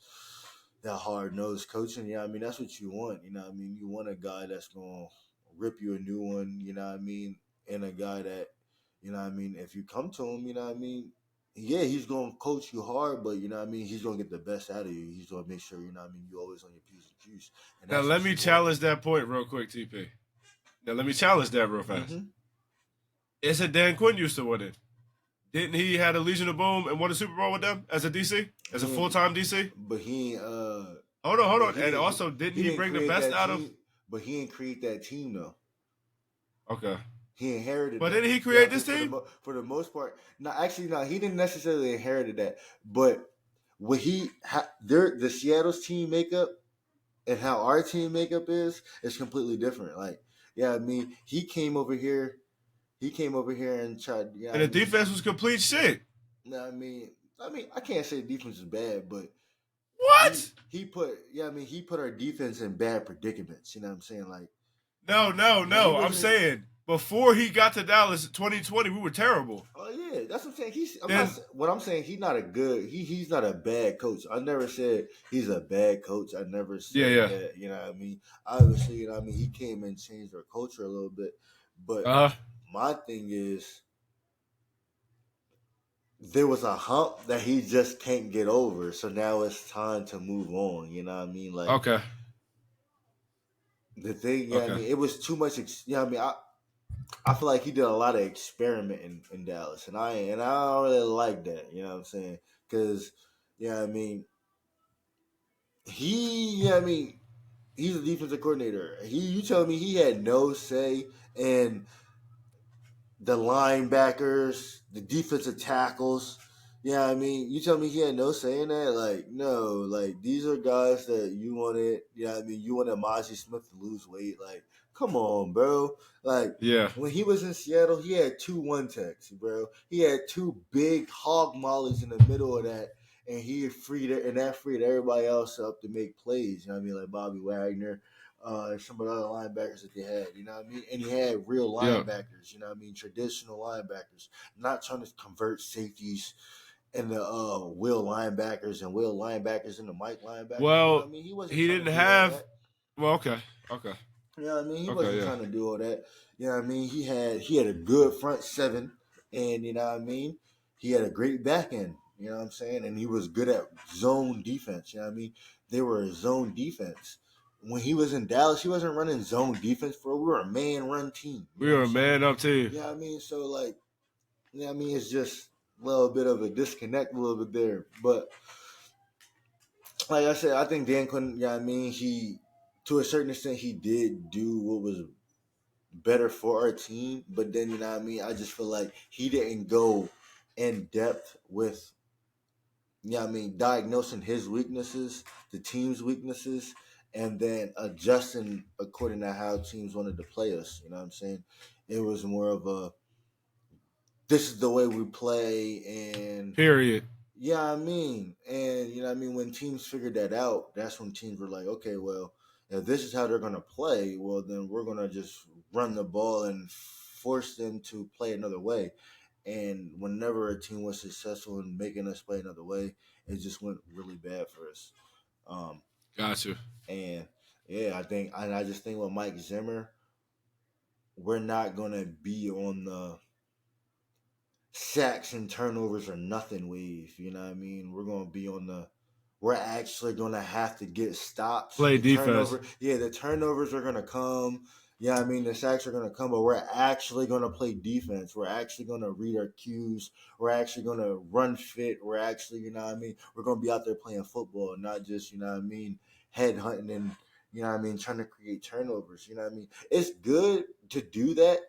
coaching. You know what I mean? That's what you want. You know what I mean? You want a guy that's going to rip you a new one, you know what I mean? And a guy that, you know what I mean? If you come to him, you know what I mean? Yeah, he's going to coach you hard, but you know what I mean? He's going to get the best out of you. He's going to make sure, you know what I mean? You always on your P's and Q's. And Now that's let what me you want. challenge that point real quick, TP. Now let me challenge that real fast. Mm-hmm. It's a Dan Quinn used to win it. Didn't he had a Legion of Boom and won a Super Bowl with them as a DC? As a He full ain't, time DC? but he ain't, Hold but on. And also, didn't he he didn't bring the create best that out of team. But he didn't create that team though. Okay. He inherited But that. didn't he Yeah, I create mean, this team? for the most part, no, actually, no, he didn't necessarily inherited that. But what the Seattle's team makeup and how our team makeup is completely different. Like, yeah, I mean, he came over here. He came over here and tried. Yeah, And I the mean, defense was complete shit. no, I mean, I can't say defense is bad, but he What? he put yeah, I mean, he put our defense in bad predicaments. You know what I'm saying? Like when he No. was I'm in saying before he got to Dallas 2020, we were terrible. Oh yeah, that's what I'm saying. I'm not. Then What I'm saying, he's not a good. He's not a bad coach. I never said he's a bad coach. I never said yeah. that. You know what I mean? Obviously, you know what I mean. He came and changed our culture a little bit. But Uh huh. my thing is, there was a hump that he just can't get over. So now it's time to move on. You know what I mean? Like Okay. the thing. Yeah, I Okay. mean, it was too much. You know what I mean? I feel like he did a lot of experimenting in Dallas, and I don't really like that. You know what I'm saying? Because you know what I mean, I mean, he's a defensive coordinator. You tell me he had no say in the linebackers, the defensive tackles. Yeah, I mean, you tell me he had no say in that? Like, no, like these are guys that you wanted. Yeah, I mean, you wanted Mozzie Smith to lose weight. Like, come on, bro. Like Yeah. when he was in Seattle, he had 2 1-techs, bro. He had two big hog mollies in the middle of that, and that freed everybody else up to make plays. You know what I mean? Like Bobby Wagner, some of the other linebackers that they had, you know what I mean? And he had real Yeah. linebackers, you know what I mean? Traditional linebackers, not trying to convert safeties and the will linebackers and the Mike linebackers, you know what Well, I mean? He wasn't he trying to didn't do all have. that. Well, okay. Okay. You know what I mean? He Okay. wasn't Yeah. trying to do all that. You know what I mean? He had a good front seven, and you know what I mean? He had a great back end. You know what I'm saying? And he was good at zone defense. You know what I mean? They were a zone defense. When he was in Dallas, he wasn't running zone defense for. We were a man run team. You We know what were I'm a saying? man up team. Yeah, I mean, so like, yeah, I mean, it's just little bit of a disconnect a little bit there. But like I said, I think Dan Quinn, yeah, I mean, he to a certain extent he did do what was better for our team, but then you know what I mean. I just feel like he didn't go in depth with, you know what I mean, diagnosing his weaknesses, the team's weaknesses, and then adjusting according to how teams wanted to play us. You know what I'm saying? It was more of a this is the way we play, and Period. yeah, I mean, and you know, what I mean, when teams figured that out, that's when teams were like, okay, well, if this is how they're gonna play, well, then we're gonna just run the ball and force them to play another way. And whenever a team was successful in making us play another way, it just went really bad for us. Um, Gotcha. and yeah, I just think with Mike Zimmer, we're not gonna be on the sacks and turnovers are nothing wave. You know what I mean? We're actually gonna have to get stops. Play The defense. the turnovers are gonna come. Yeah, I mean the sacks are gonna come, but we're actually gonna play defense. We're actually gonna read our cues. We're actually gonna run fit. We're actually, you know what I mean, we're gonna be out there playing football, not just, you know what I mean, head hunting and, you know what I mean, trying to create turnovers. You know what I mean? It's good to do that,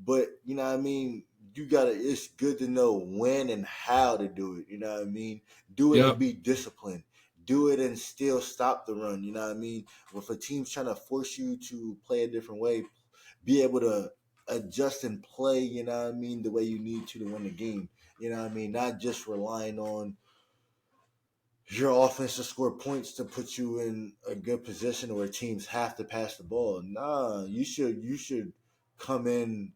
but you know what I mean, it's good to know when and how to do it. You know what I mean? Do it and Yep. be disciplined. Do it and still stop the run. You know what I mean? If a team's trying to force you to play a different way, be able to adjust and play, you know what I mean, the way you need to win the game. You know what I mean? Not just relying on your offense to score points to put you in a good position where teams have to pass the ball. Nah, you should come in.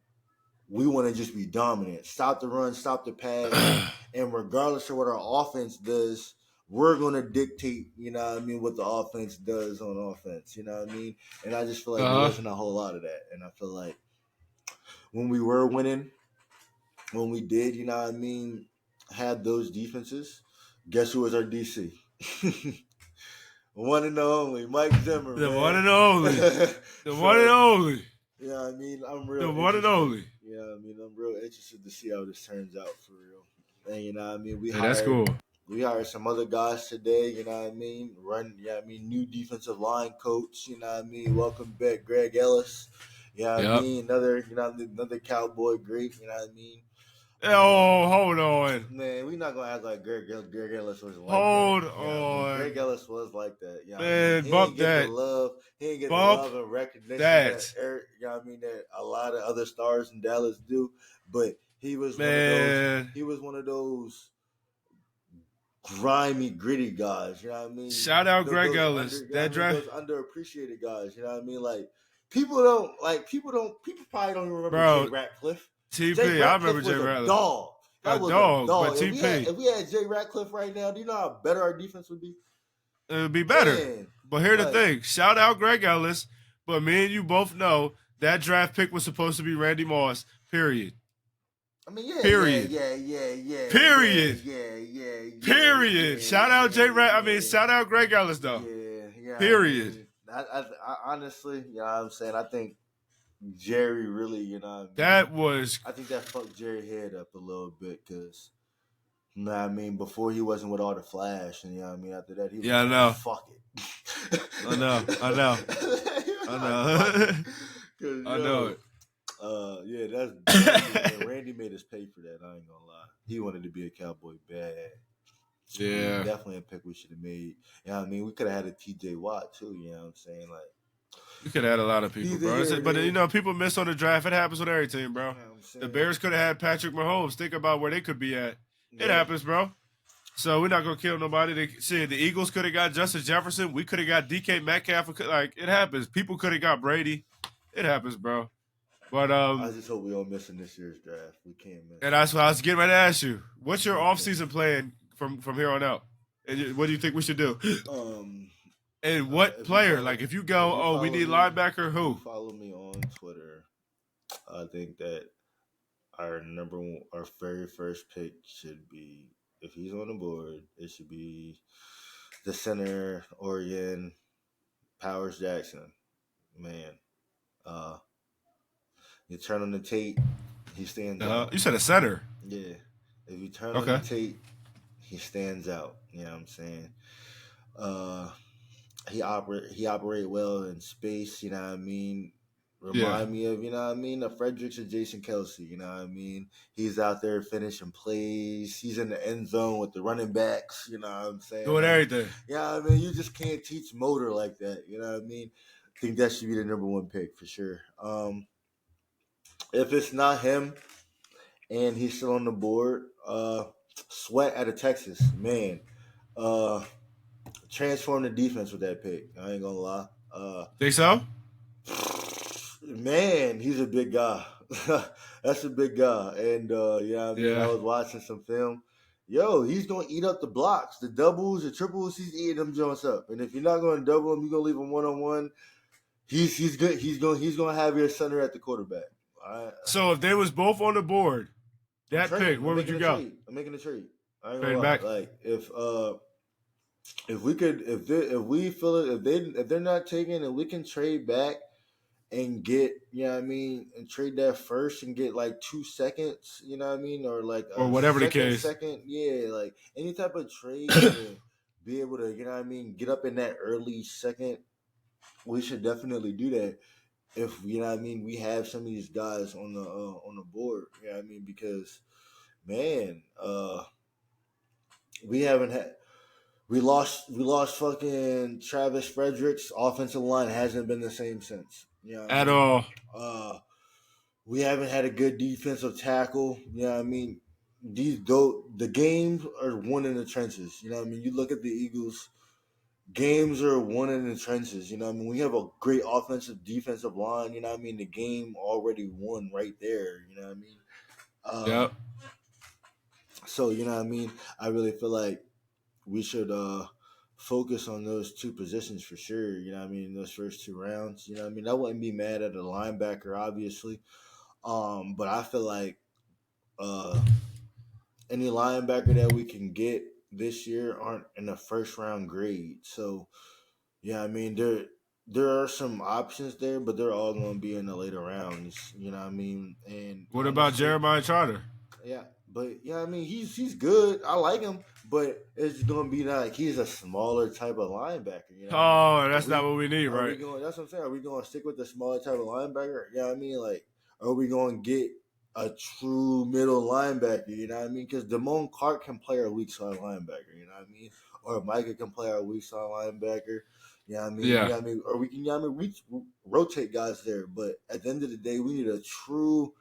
We want to just be dominant. Stop the run, stop the pass, and regardless of what our offense does, we're gonna dictate, you know what I mean, what the offense does on offense. You know what I mean? And I just feel like there Uh huh. wasn't a whole lot of that. And I feel like when we were winning, when we did, you know what I mean, had those defenses, guess who was our DC? One and only, Mike Zimmer, The one man. and only. The one and So only. yeah, I mean, I'm real The one and interested. only. Yeah, I mean, I'm real interested to see how this turns out for real. And you know, what I mean, Hey, that's cool. we hired some other guys today. You know what I mean? New defensive line coach. You know what I mean? Welcome back, Greg Ellis. You know what I Yep. mean? Another cowboy great. You know what I mean? Oh, hold on. Man, we're not gonna act like Greg Ellis was like that. Hold Yeah, I mean, on. Greg Ellis was like that. Yeah, I mean, Man, bump that. he ain't get the Bump love and recognition that that. that a lot of other stars in Dallas do. But he was one of those. Man. He was one of those grimy, gritty guys. You know what I mean? Shout out Greg Those Ellis. you know what That I mean? draft. Those underappreciated guys. You know what I mean? Like people probably don't even remember Jay Bro, Ratcliffe. Jay TP. I remember Ratcliffe Jay was a Ratliff. dog. A That was a dog, but dog. TP. If we had Jay Ratcliffe right now, do you know how better our defense would be? It would be better. Man, But here's the like thing. Shout out Greg Ellis. But me and you both know that draft pick was supposed to be Randy Moss. Period. I mean, yeah, Period. yeah. Period. Yeah. Period. Shout out shout out Greg Ellis though. Yeah. Period. I honestly, you know what I'm saying? I think Jerry really, you know what I mean? That was I think that fucked Jerry head up a little bit because, you know what I mean, before he wasn't with all the flash, and you know what I mean, after that he was Yeah, I like, know. fuck it. I know. I know it. that's Randy made us pay for that. I ain't gonna lie. He wanted to be a Cowboy bad. Yeah. Definitely a pick we should have made. You know what I mean? We could have had a TJ Watt too, you know what I'm saying? Like You could have had a lot of people, bro. But you know, people miss on the draft. It happens with every team, bro. You know what I'm saying? The Bears could have had Patrick Mahomes. Think about where they could be at. It Yeah. happens, bro. So we're not gonna kill nobody. The Eagles could have got Justin Jefferson. We could have got DK Metcalf. Like it happens. People could have got Brady. It happens, bro. But I just hope we don't miss in this year's draft. We can't miss. and that's what I was getting ready to ask you. What's your offseason plan from here on out? And what do you think we should do? And what player? Like if you go, we need linebacker. Who? Follow me on Twitter. I think that our very first pick should be, if he's on the board, it should be the center, Oregon, Powers Jackson. Man, you turn on the tape, he stands out. You said a center. Yeah, If you turn on the Okay. tape, he stands out. You know what I'm saying? Uh, he operate well in space. You know what I mean? Yeah. Remind me of the Fredericks and Jason Kelsey. You know what I mean? He's out there finishing plays. He's in the end zone with the running backs. You know what I'm saying? Doing Like, everything. yeah, I mean, you just can't teach motor like that. You know what I mean? I think that should be the number one pick for sure. If it's not him and he's still on the board, Sweat out of Texas, man, uh, transform the defense with that pick. I ain't gonna lie. Think so? Man, he's a big guy. That's a big guy. And yeah, I mean, I Yeah. was watching some film. Yo, he's gonna eat up the blocks, the doubles, the triples. He's eating them joints up. And if you're not gonna double him, you're gonna leave him 1-on-1. He's good. He's gonna have your center at the quarterback. So if they was both on the board, I'm that pick, trading. I'm where would making you a go? trade. I'm making a trade. I ain't gonna Trading lie. back? Like if we could if we feel it if they're not taking and we can trade back and get, you know what I mean, and trade that first and get like 2 seconds, you know what I mean, or like Or a whatever the second, case. second, yeah, like any type of trade to be able to, you know what I mean, get up in that early second. We should definitely do that if, you know what I mean, we have some of these guys on the board, you know what I mean, because man, we haven't had. We lost fucking Travis Fredericks. Offensive line hasn't been the same since. You know what I At mean? all. We haven't had a good defensive tackle. You know what I mean? The games are won in the trenches. You know what I mean? You look at the Eagles, games are won in the trenches. You know what I mean? We have a great offensive defensive line. You know what I mean? The game already won right there. You know what I mean? Yep. So you know what I mean? I really feel like we should focus on those two positions for sure. You know what I mean? Those first 2 rounds. You know what I mean? I wouldn't be mad at a linebacker, obviously. But I feel like uh, any linebacker that we can get this year aren't in the first round grade. So yeah, I mean there are some options there, but they're all going to be in the later rounds. You know what I mean? And What about honestly, Jeremiah Trotter? yeah, but yeah, I mean he's good. I like him, but it's gonna be like he's a smaller type of linebacker. You know what I mean? Oh, Are that's not we what we need, are we right? going? That's what I'm saying. Are we going to stick with the smaller type of linebacker? You know what I mean? Like, are we going to get a true middle linebacker? You know what I mean? Because Damone Clark can play our weak side linebacker. You know what I mean? Or Micah can play our weak side linebacker. You know what I mean? You Yeah. know what I mean? Or we can, you know what I mean? We rotate guys there, but at the end of the day, we need a true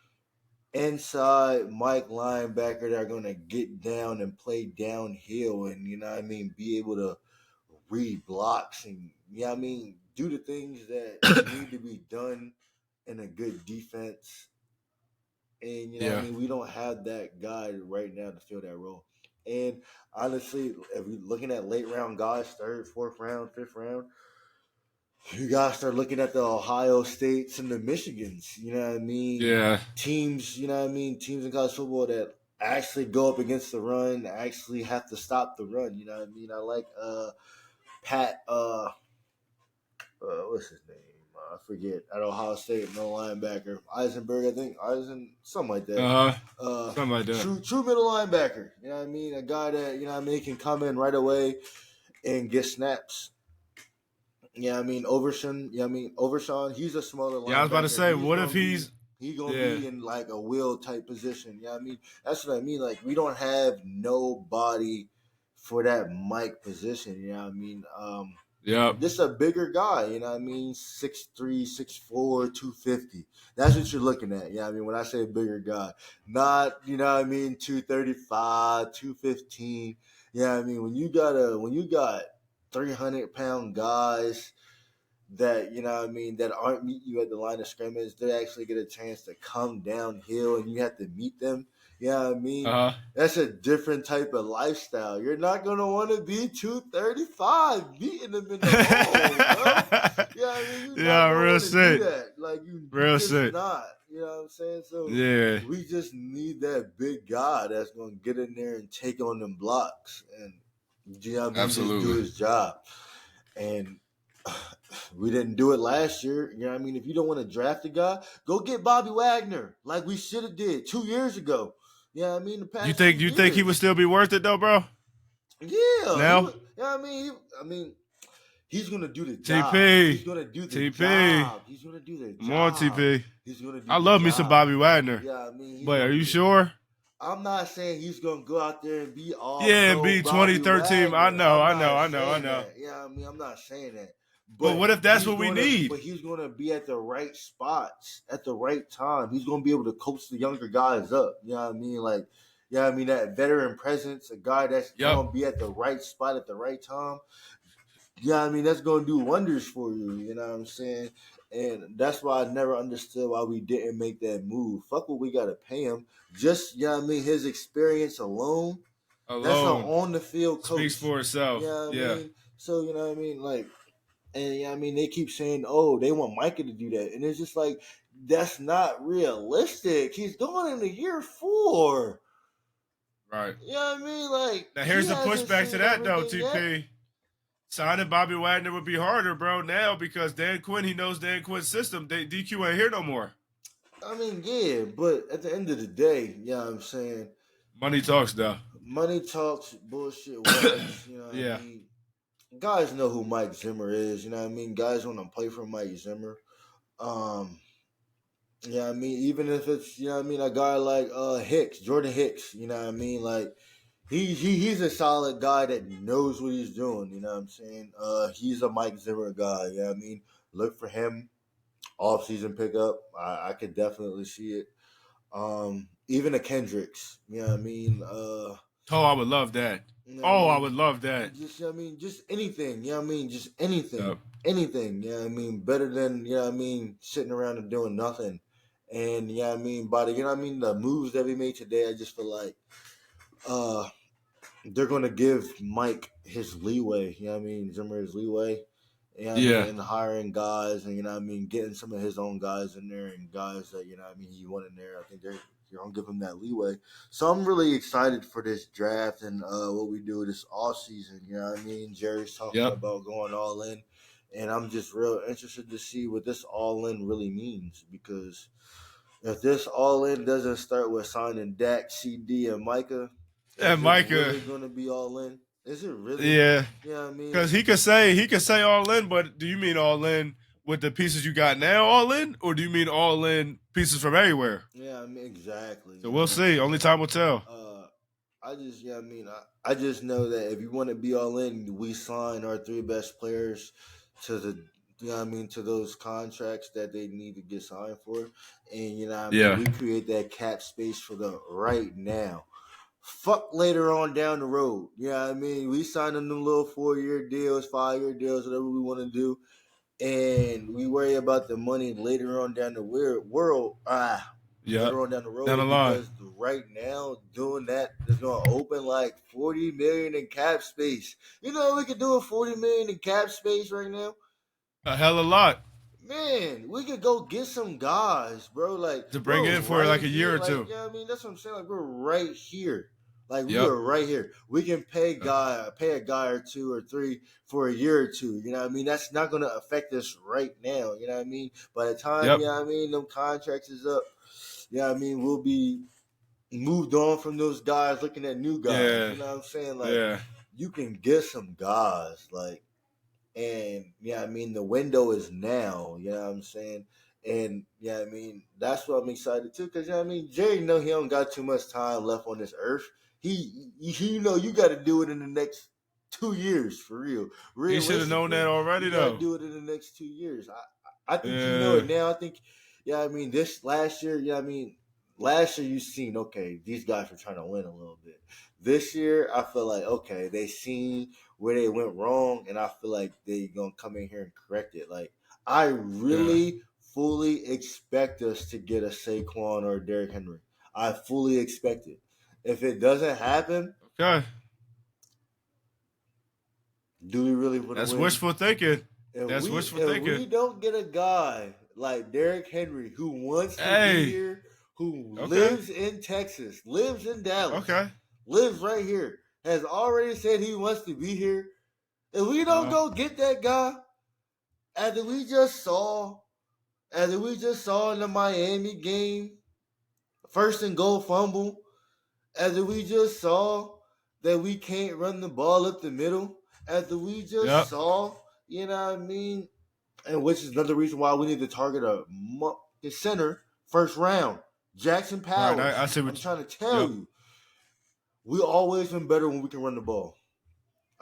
inside Mike linebacker that are going to get down and play downhill and, you know what I mean, be able to read blocks and, you know what I mean, do the things that need to be done in a good defense. And, you know what I Yeah. mean, we don't have that guy right now to fill that role. And honestly, if we're looking at late round guys, third, fourth round, fifth round, you gotta start looking at the Ohio States and the Michigans. You know what I mean? Yeah. Teams. You know what I mean? Teams in college football that actually go up against the run, actually have to stop the run. You know what I mean? I like Pat. What's his name? I forget. At Ohio State, no linebacker. Eisenberg, I think. Something like that. Uh huh. Uh, Something like that. true middle linebacker. You know what I mean? A guy that, you know what I mean, can come in right away and get snaps. Yeah, I mean Overshawn. Yeah, I mean Overshawn. He's a smaller Yeah, I was about to linebacker. say, what if he's He gonna yeah. be in like a wheel type position. Yeah, I mean that's what I mean. Like we don't have nobody for that Mike position. You know what I mean? Yep. This a bigger guy. You know what I mean? 6'3", 6'4", 250. That's what you're looking at. Yeah, I mean when I say bigger guy, not, you know what I mean, 235, 215. Yeah, I mean when you got 300-pound guys that, you know what I mean, that aren't meeting you at the line of scrimmage, they actually get a chance to come downhill and you have to meet them. You know what I mean? Uh huh. That's a different type of lifestyle. You're not gonna want to be 235 beating them in the hole, bro. Yeah, I mean, you're not Yeah, gonna real want to do sick. that. Like you Real just sick. not. You know what I'm saying? So Yeah. we just need that big guy that's gonna get in there and take on them blocks and, you know what I mean, just do Absolutely. his job. And we didn't do it last year. You know what I mean? If you don't want to draft a guy, go get Bobby Wagner like we should have did 2 years ago. Yeah, I mean the You past 2 think he would years. still be worth it though, bro? Yeah, he Now, would. Yeah, I mean, he's gonna do the job. TP, He's gonna do the TP, job. He's gonna do the come on, job. TP. He's gonna do I the love me some job. Bobby Wagner, Yeah, I mean, he's but gonna are do you the. sure? I'm not saying he's gonna go out there and be all Yeah, and pro be Bobby 2013. I Wagner. know, I'm I know, not I know, I saying know. that. Yeah, I mean, I'm not saying that. But But what if that's what we need? he's gonna be at the right spots at the right time. He's gonna be able to coach the younger guys up. You know what I mean? Like, yeah, I mean that veteran presence, a guy that's Yep. gonna be at the right spot at the right time. Yeah, I mean that's gonna do wonders for you. You know what I'm saying? And that's why I never understood why we didn't make that move. Fuck what we gotta pay him. Just I mean his experience alone. That's an Alone on the field speaks coach. for itself. You know what I Yeah. mean? So you know what I mean? Like, and I mean they keep saying, oh, they want Micah to do that, and it's just like that's not realistic. He's going into year 4. Right. You know what I mean? Like Now he here's the hasn't pushback to seen that though, everything yet. TP. Signing Bobby Wagner would be harder, bro, now because Dan Quinn, he knows Dan Quinn's system. DQ ain't here no more. I mean, yeah, but at the end of the day, you know what I'm saying? Money talks, though. Money talks, bullshit walks, you know what Yeah. I mean? Guys know who Mike Zimmer is, you know what I mean? Guys want to play for Mike Zimmer. Yeah, I mean, even if it's, you know what I mean, a guy like Hicks, Jordan Hicks, you know what I mean? Like he's a solid guy that knows what he's doing, you know what I'm saying? He's a Mike Zimmer guy, you know what I mean? Look for him, off-season pickup. I could definitely see it. Even a Kendricks, you know what I mean? Oh, I would love that. You know what I Oh, I mean? would love that. Just I mean, just anything, you know what I mean? Just anything. Yep. Anything, you know what I mean? Better than, you know what I mean, sitting around and doing nothing. And you know what I mean, by the you know what I mean, the moves that we made today, I just feel like they're gonna give Mike his leeway, you know what I mean, Zimmer his leeway. You know what I mean, and hiring guys and you know what I mean, getting some of his own guys in there and guys that, you know what I mean, he want in there. I think they're gonna give him that leeway. So I'm really excited for this draft and what we do this off season. You know what I mean? Jerry's talking about going all in. And I'm just real interested to see what this all in really means because if this all in doesn't start with signing Dak, CD, and Micah, is it really going to be all in? Is it really? Yeah. You know what I mean? Because he could say all in, but do you mean all in with the pieces you got now all in, or do you mean all in pieces from everywhere? Yeah, I mean exactly. So we'll see. Only time will tell. I just I mean I just know that if you want to be all in, we sign our 3 best players to the you know what I mean to those contracts that they need to get signed for, and you know what I mean we create that cap space for them right now. Fuck later on down the road. You know what I mean? We sign them little 4-year deals, 5-year deals, whatever we want to do, and we worry about the money later on down the world. Later on down the road, down the line. because right now doing that is going to open like $40 million in cap space. You know we could do a $40 million in cap space right now. A hell of a lot. Man, we could go get some guys, bro. Like to bring in for like a year or two. Yeah, I mean that's what I'm saying. Like we're right here. Like we are right here. We can pay a guy or 2 or 3 for a year or 2. You know what I mean? That's not going to affect us right now. You know what I mean? By the time you know what I mean, them contracts is up. You know what I mean? We'll be moved on from those guys, looking at new guys. Yeah. You know what I'm saying? Like you can get some guys, like, and yeah, I mean the window is now. You know what I'm saying? And yeah, I mean that's what I'm excited too, because you know what I mean Jerry know he don't got too much time left on this earth. He you know you got to do it in the next 2 years for real. He should have known that already though. Do it in the next 2 years. I think you know it now. I think yeah, I mean this last year. Yeah, I mean last year you seen okay these guys were trying to win a little bit. This year I feel like okay they seen where they went wrong, and I feel like they gonna come in here and correct it. Like I really fully expect us to get a Saquon or a Derrick Henry. I fully expect it. If it doesn't happen, okay, do we really want to win? That's wishful thinking. If we don't get a guy like Derrick Henry who wants to be here, who lives in Texas, lives in Dallas, lives right here, has already said he wants to be here. If we don't go get that guy, as we just saw in the Miami game, first and goal fumble, After we just saw that we can't run the ball up the middle, after we just Yep. saw, you know what I mean, and which is another reason why we need to target a center first round, Jackson Right. Powers. I see I'm what. trying to tell Yep. you, we always been better when we can run the ball.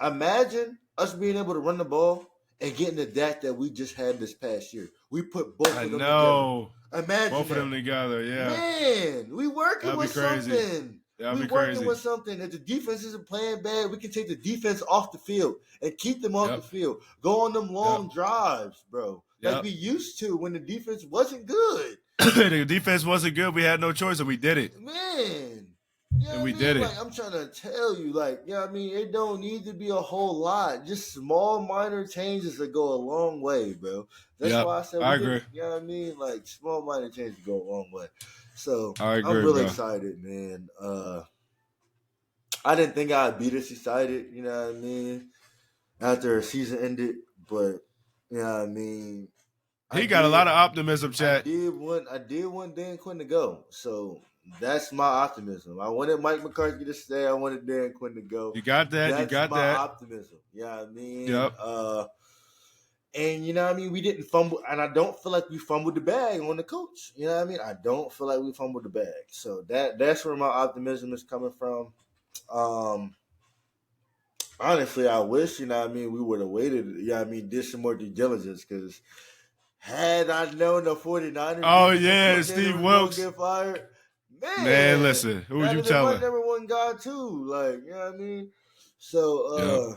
Imagine us being able to run the ball and getting the that we just had this past year. We put both I of them together. know. Imagine Both of them that. together. Yeah. Man, we working That'd be with crazy. something. That'd We be working crazy. with something. If the defense isn't playing bad, we can take the defense off the field and keep them off the Yep. field. Go on them Yep. long drives, bro. Like Yep. we used to when the defense wasn't good. The defense wasn't good. We had no choice, and we did it. Man. You know And what we I did mean? it. Like I'm trying to tell you, like, you know what I mean? It don't need to be a whole lot. Just small minor changes that go a long way, bro. That's Yep. why I said I we agree. need, you know what I mean? Like small minor changes go a long way. So I I'm agree, really bro. excited, man. I didn't think I'd be this excited, you know what I mean, after a season ended, but you know what I mean. I He got a did lot of optimism, chat. I did want Dan Quinn to go. So that's my optimism. I wanted Mike McCarthy to stay. I wanted Dan Quinn to go. You got that. You That's got my that. optimism. Yeah, I mean, Yep. and you know what I mean, we didn't fumble, and I don't feel like we fumbled the bag on the coach. You know what I mean? I don't feel like we fumbled the bag. So that's where my optimism is coming from. Um, honestly, I wish, you know what I mean, we would have waited, you know what I mean, did some more due diligence, because had I known the 49ers Oh defensive yeah, coordinator Steve was going to Wilkes. get fired, Man, man, listen. Who that'd you have been my telling? number one guy too. Like, you know what I mean? Yep. So,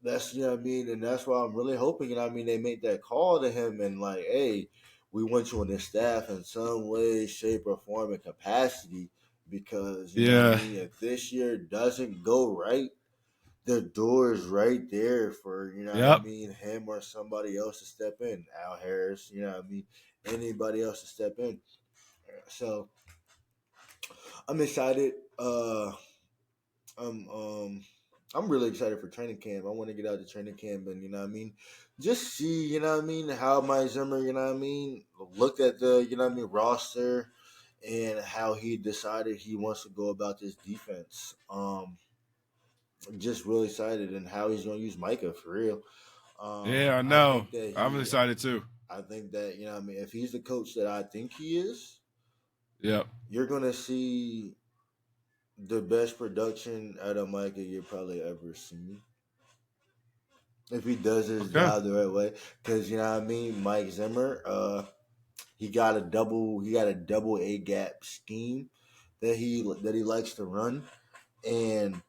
that's, you know what I mean, and that's why I'm really hoping, you know what I mean, they make that call to him and like, hey, we want you on this staff in some way, shape, or form and capacity, because you know what I Yeah. mean, if this year doesn't go right, the door is right there for, you know what I Yep. mean, him or somebody else to step in. Al Harris, you know what I mean, anybody else to step in. So I'm excited. I'm um I'm really excited for training camp. I want to get out to training camp and, you know what I mean, just see, you know what I mean, how Mike Zimmer, you know what I mean, looked at the, you know what I mean, roster and how he decided he wants to go about this defense. I'm just really excited and how he's going to use Micah for real. Yeah, I I know. think that I'm he, excited too. I think that, you know what I mean, if he's the coach that I think he is, Yep. you're going to see the best production out of Micah you probably ever seen. If he does his Okay. job the right way, because you know what I mean, Mike Zimmer, he got a double A gap scheme that he likes to run, and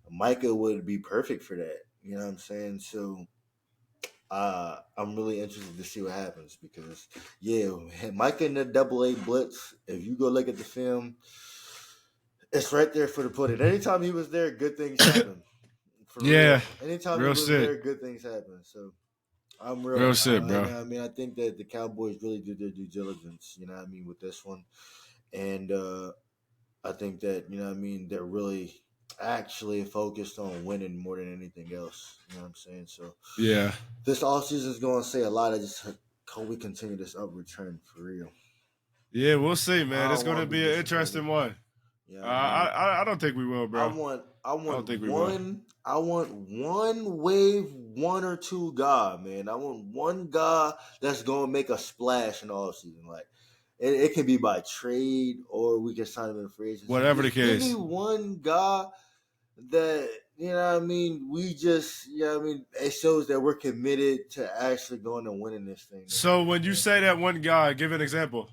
Micah would be perfect for that. You know what I'm saying? So I'm really interested to see what happens because yeah, Micah in the double A blitz. If you go look at the film, it's right there for the pudding. Anytime he was there, good things happen. For Yeah. real. Anytime he Real was shit. there, good things happen. So I'm real. Real shit, You bro. know what I mean, I think that the Cowboys really did their due diligence. You know what I mean with this one, and I think that, you know what I mean, they're really actually focused on winning more than anything else. You know what I'm saying? So Yeah. this offseason is going to say a lot. I just hope we continue this upward trend for real. Yeah, we'll see, I man. It's don't going want to to be be an disappointed. interesting one. Yeah, I mean, I don't think we will, I bro. want I I don't want think we will. one wave, one or two guy, man. I want one guy that's gonna make a splash in the offseason. Like it can be by trade or we can sign him in free agency. Whatever the Just give me case. one guy that, you know what I mean, we just, you know what I mean, it shows that we're committed to actually going and winning this thing this So year. when you say that one guy, give an example.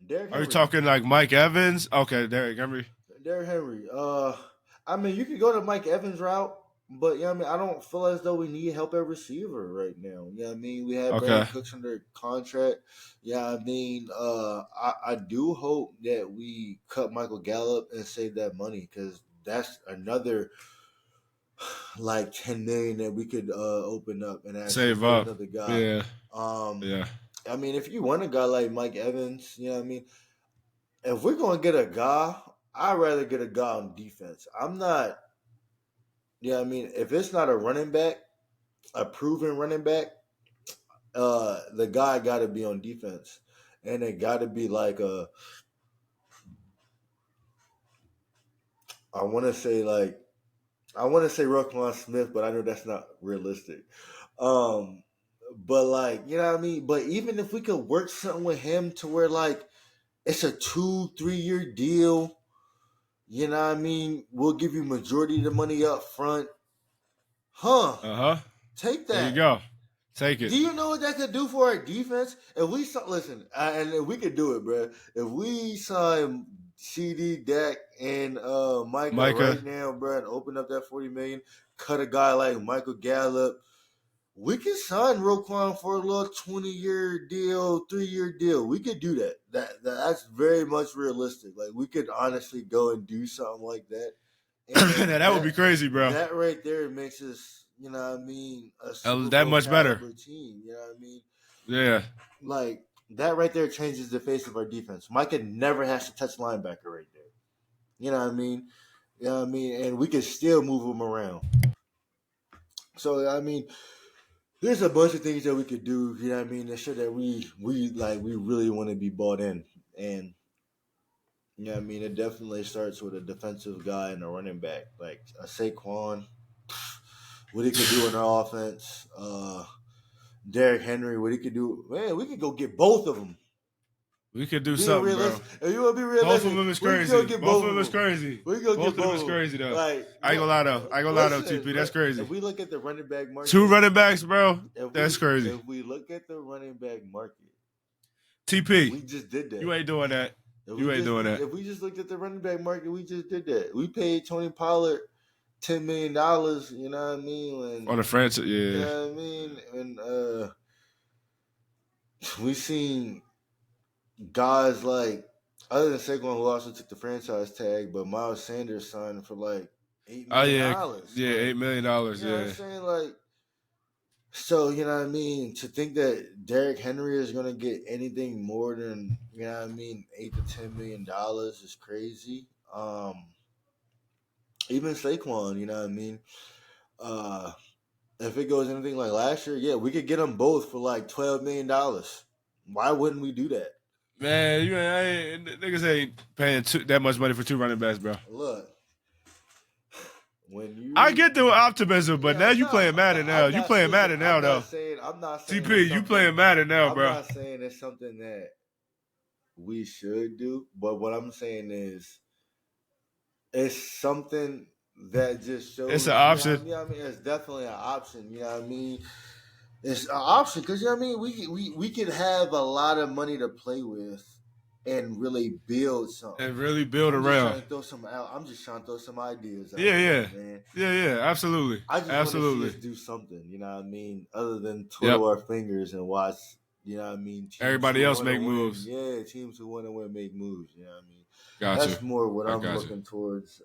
Derrick Are you Henry. talking like Mike Evans? Okay, Derrick Henry. Derrick Henry. I mean, you could go to Mike Evans route, but you know what I mean, I don't feel as though we need help at receiver right now. You know what I mean? We have Okay. Brandon Cooks under contract. Yeah, I mean, I do hope that we cut Michael Gallup and save that money because that's another like 10 million that we could open up and actually Save get up. another guy. Yeah. Um, Yeah. I mean, if you want a guy like Mike Evans, you know what I mean, if we're gonna get a guy, I'd rather get a guy on defense. I'm not. Yeah, I mean, if it's not a running back, a proven running back, the guy got to be on defense, and it got to be like I want to say Roquan Smith, but I know that's not realistic. Um, but like, you know what I mean? But even if we could work something with him to where like it's a 2-3 year deal, you know what I mean? We'll give you majority of the money up front. Huh. Take There you that. go. Take it. Do you know what that could do for our defense? If we saw, listen, and we could do it, bro. If we sign CD, Dak, and Micah Micah. right now, bro, and open up that $40 million, cut a guy like Michael Gallup, we could sign Roquan for a little 20-year deal, 3-year deal. We could do that. That's very much realistic. Like we could honestly go and do something like that. And That would be crazy, bro. that right there makes us, you know what I mean, a Super That Bowl much better. caliber team. You know what I mean? Yeah. Like that right there changes the face of our defense. Micah never has to touch linebacker right there. You know what I mean? You know what I mean? And we can still move him around. So I mean, there's a bunch of things that we could do. You know what I mean? To show that we really want to be bought in. And you know what I mean? It definitely starts with a defensive guy and a running back, like a Saquon. What he could do in our offense. Derrick Henry, what he could do. Man, we could go get both of them. We could do Being something, realistic, bro. if you want to be realistic, Both of them is crazy. We can go get Both of them is crazy. We go both get of them both is of them. crazy though. Like, I ain't gonna lie though. I ain't gonna lie though, TP. That's crazy. If we look at the running back market, 2 running backs, bro. That's crazy. If we look at the running back market, TP, we just did that. You ain't doing that. You ain't doing that. If we just looked at the running back market, we just did that. We paid Tony Pollard $10 million. You know what I mean? On the franchise, yeah. You know what I mean? And we seen guys like, other than Saquon, who also took the franchise tag, but Miles Sanders signed for like $8 million. Yeah, $8 million. You know what I'm saying? Like, so you know what I mean? To think that Derrick Henry is gonna get anything more than, you know what I mean, $8 to $10 million is crazy. Even Saquon, you know what I mean? If it goes anything like last year, yeah, we could get them both for like $12 million. Why wouldn't we do that? Man, niggas ain't paying that much money for 2 running backs, bro. Look, I get the optimism, but now you playing Madden now. You playing Madden now, though. I'm not saying TP, you playing Madden now, bro. I'm not saying it's something that we should do, but what I'm saying is it's something that just shows. It's an option. You know what I mean? It's definitely an option. You know what I mean? It's an option because, you know what I mean? We could have a lot of money to play with and really build something. And really build around. I'm just trying to throw some ideas out. Yeah. Man. Yeah, absolutely. I just want to see us do something, you know what I mean? Other than twiddle our fingers and watch, you know what I mean? Everybody else make moves. Yeah, teams who want to win make moves, you know what I mean? Gotcha. That's more what I'm looking towards.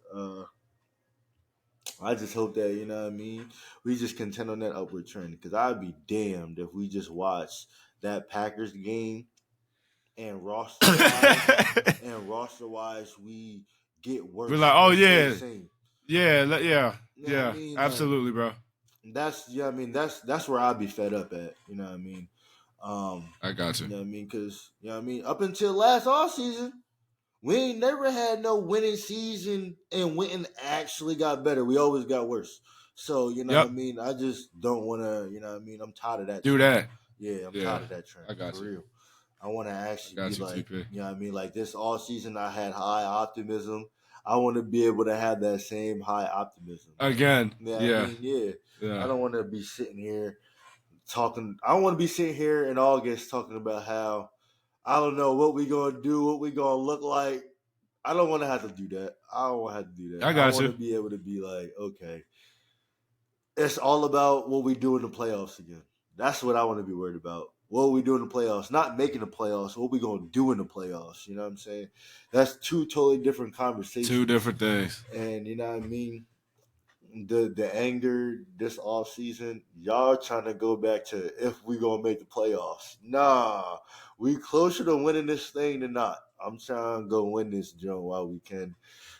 I just hope that, you know what I mean, we just contend on that upward trend, because I'd be damned if we just watch that Packers game and roster-wise, we get worse. We're like, oh, yeah. Yeah, you know I mean? Absolutely, bro. That's, yeah, I mean, that's where I'd be fed up at, you know what I mean? I got you. You know what I mean? Because, you know what I mean, up until last offseason, we ain't never had no winning season, and winning actually got better. We always got worse. So, you know what I mean? I just don't want to, you know what I mean? I'm tired of that. Do that. Yeah, I'm tired of that trend. I got for you. real. I want to actually be like, TP. you know what I mean? Like this all season, I had high optimism. I want to be able to have that same high optimism again. You know I mean? I don't want to be sitting here talking. I want to be sitting here in August talking about how I don't know what we gonna do, what we gonna look like. I don't want to have to do that. I don't want to have to do that. I want to be able to be like, okay, it's all about what we do in the playoffs again. That's what I want to be worried about. What we do in the playoffs, not making the playoffs. What we gonna do in the playoffs? You know what I'm saying? That's 2 totally different conversations. 2 different things. And you know what I mean? The anger this off season, y'all trying to go back to if we gonna make the playoffs. Nah, we closer to winning this thing than not. I'm trying to go win this joint while we can.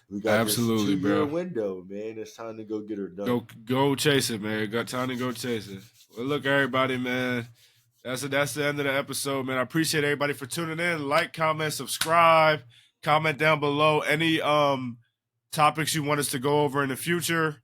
We got this 2-year window, man. It's time to go get her done. Go chase it, man. Got time to go chase it. Well, look, everybody, man. That's the end of the episode, man. I appreciate everybody for tuning in. Like, comment, subscribe, comment down below any topics you want us to go over in the future,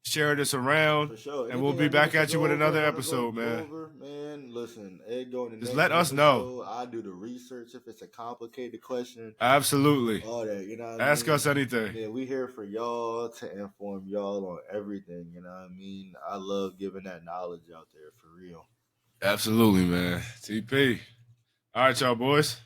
share this around. For sure. And we'll Anything be that you want back us to at you go with over, another wanna episode, go man. over, man, listen, it go in the Just next let us know. episode. I do the research if it's a complicated question. Absolutely. All that, you know what I Ask mean? us anything. Yeah, we here for y'all to inform y'all on everything, you know what I mean? I love giving that knowledge out there for real. Absolutely, man. TP. All right, y'all boys.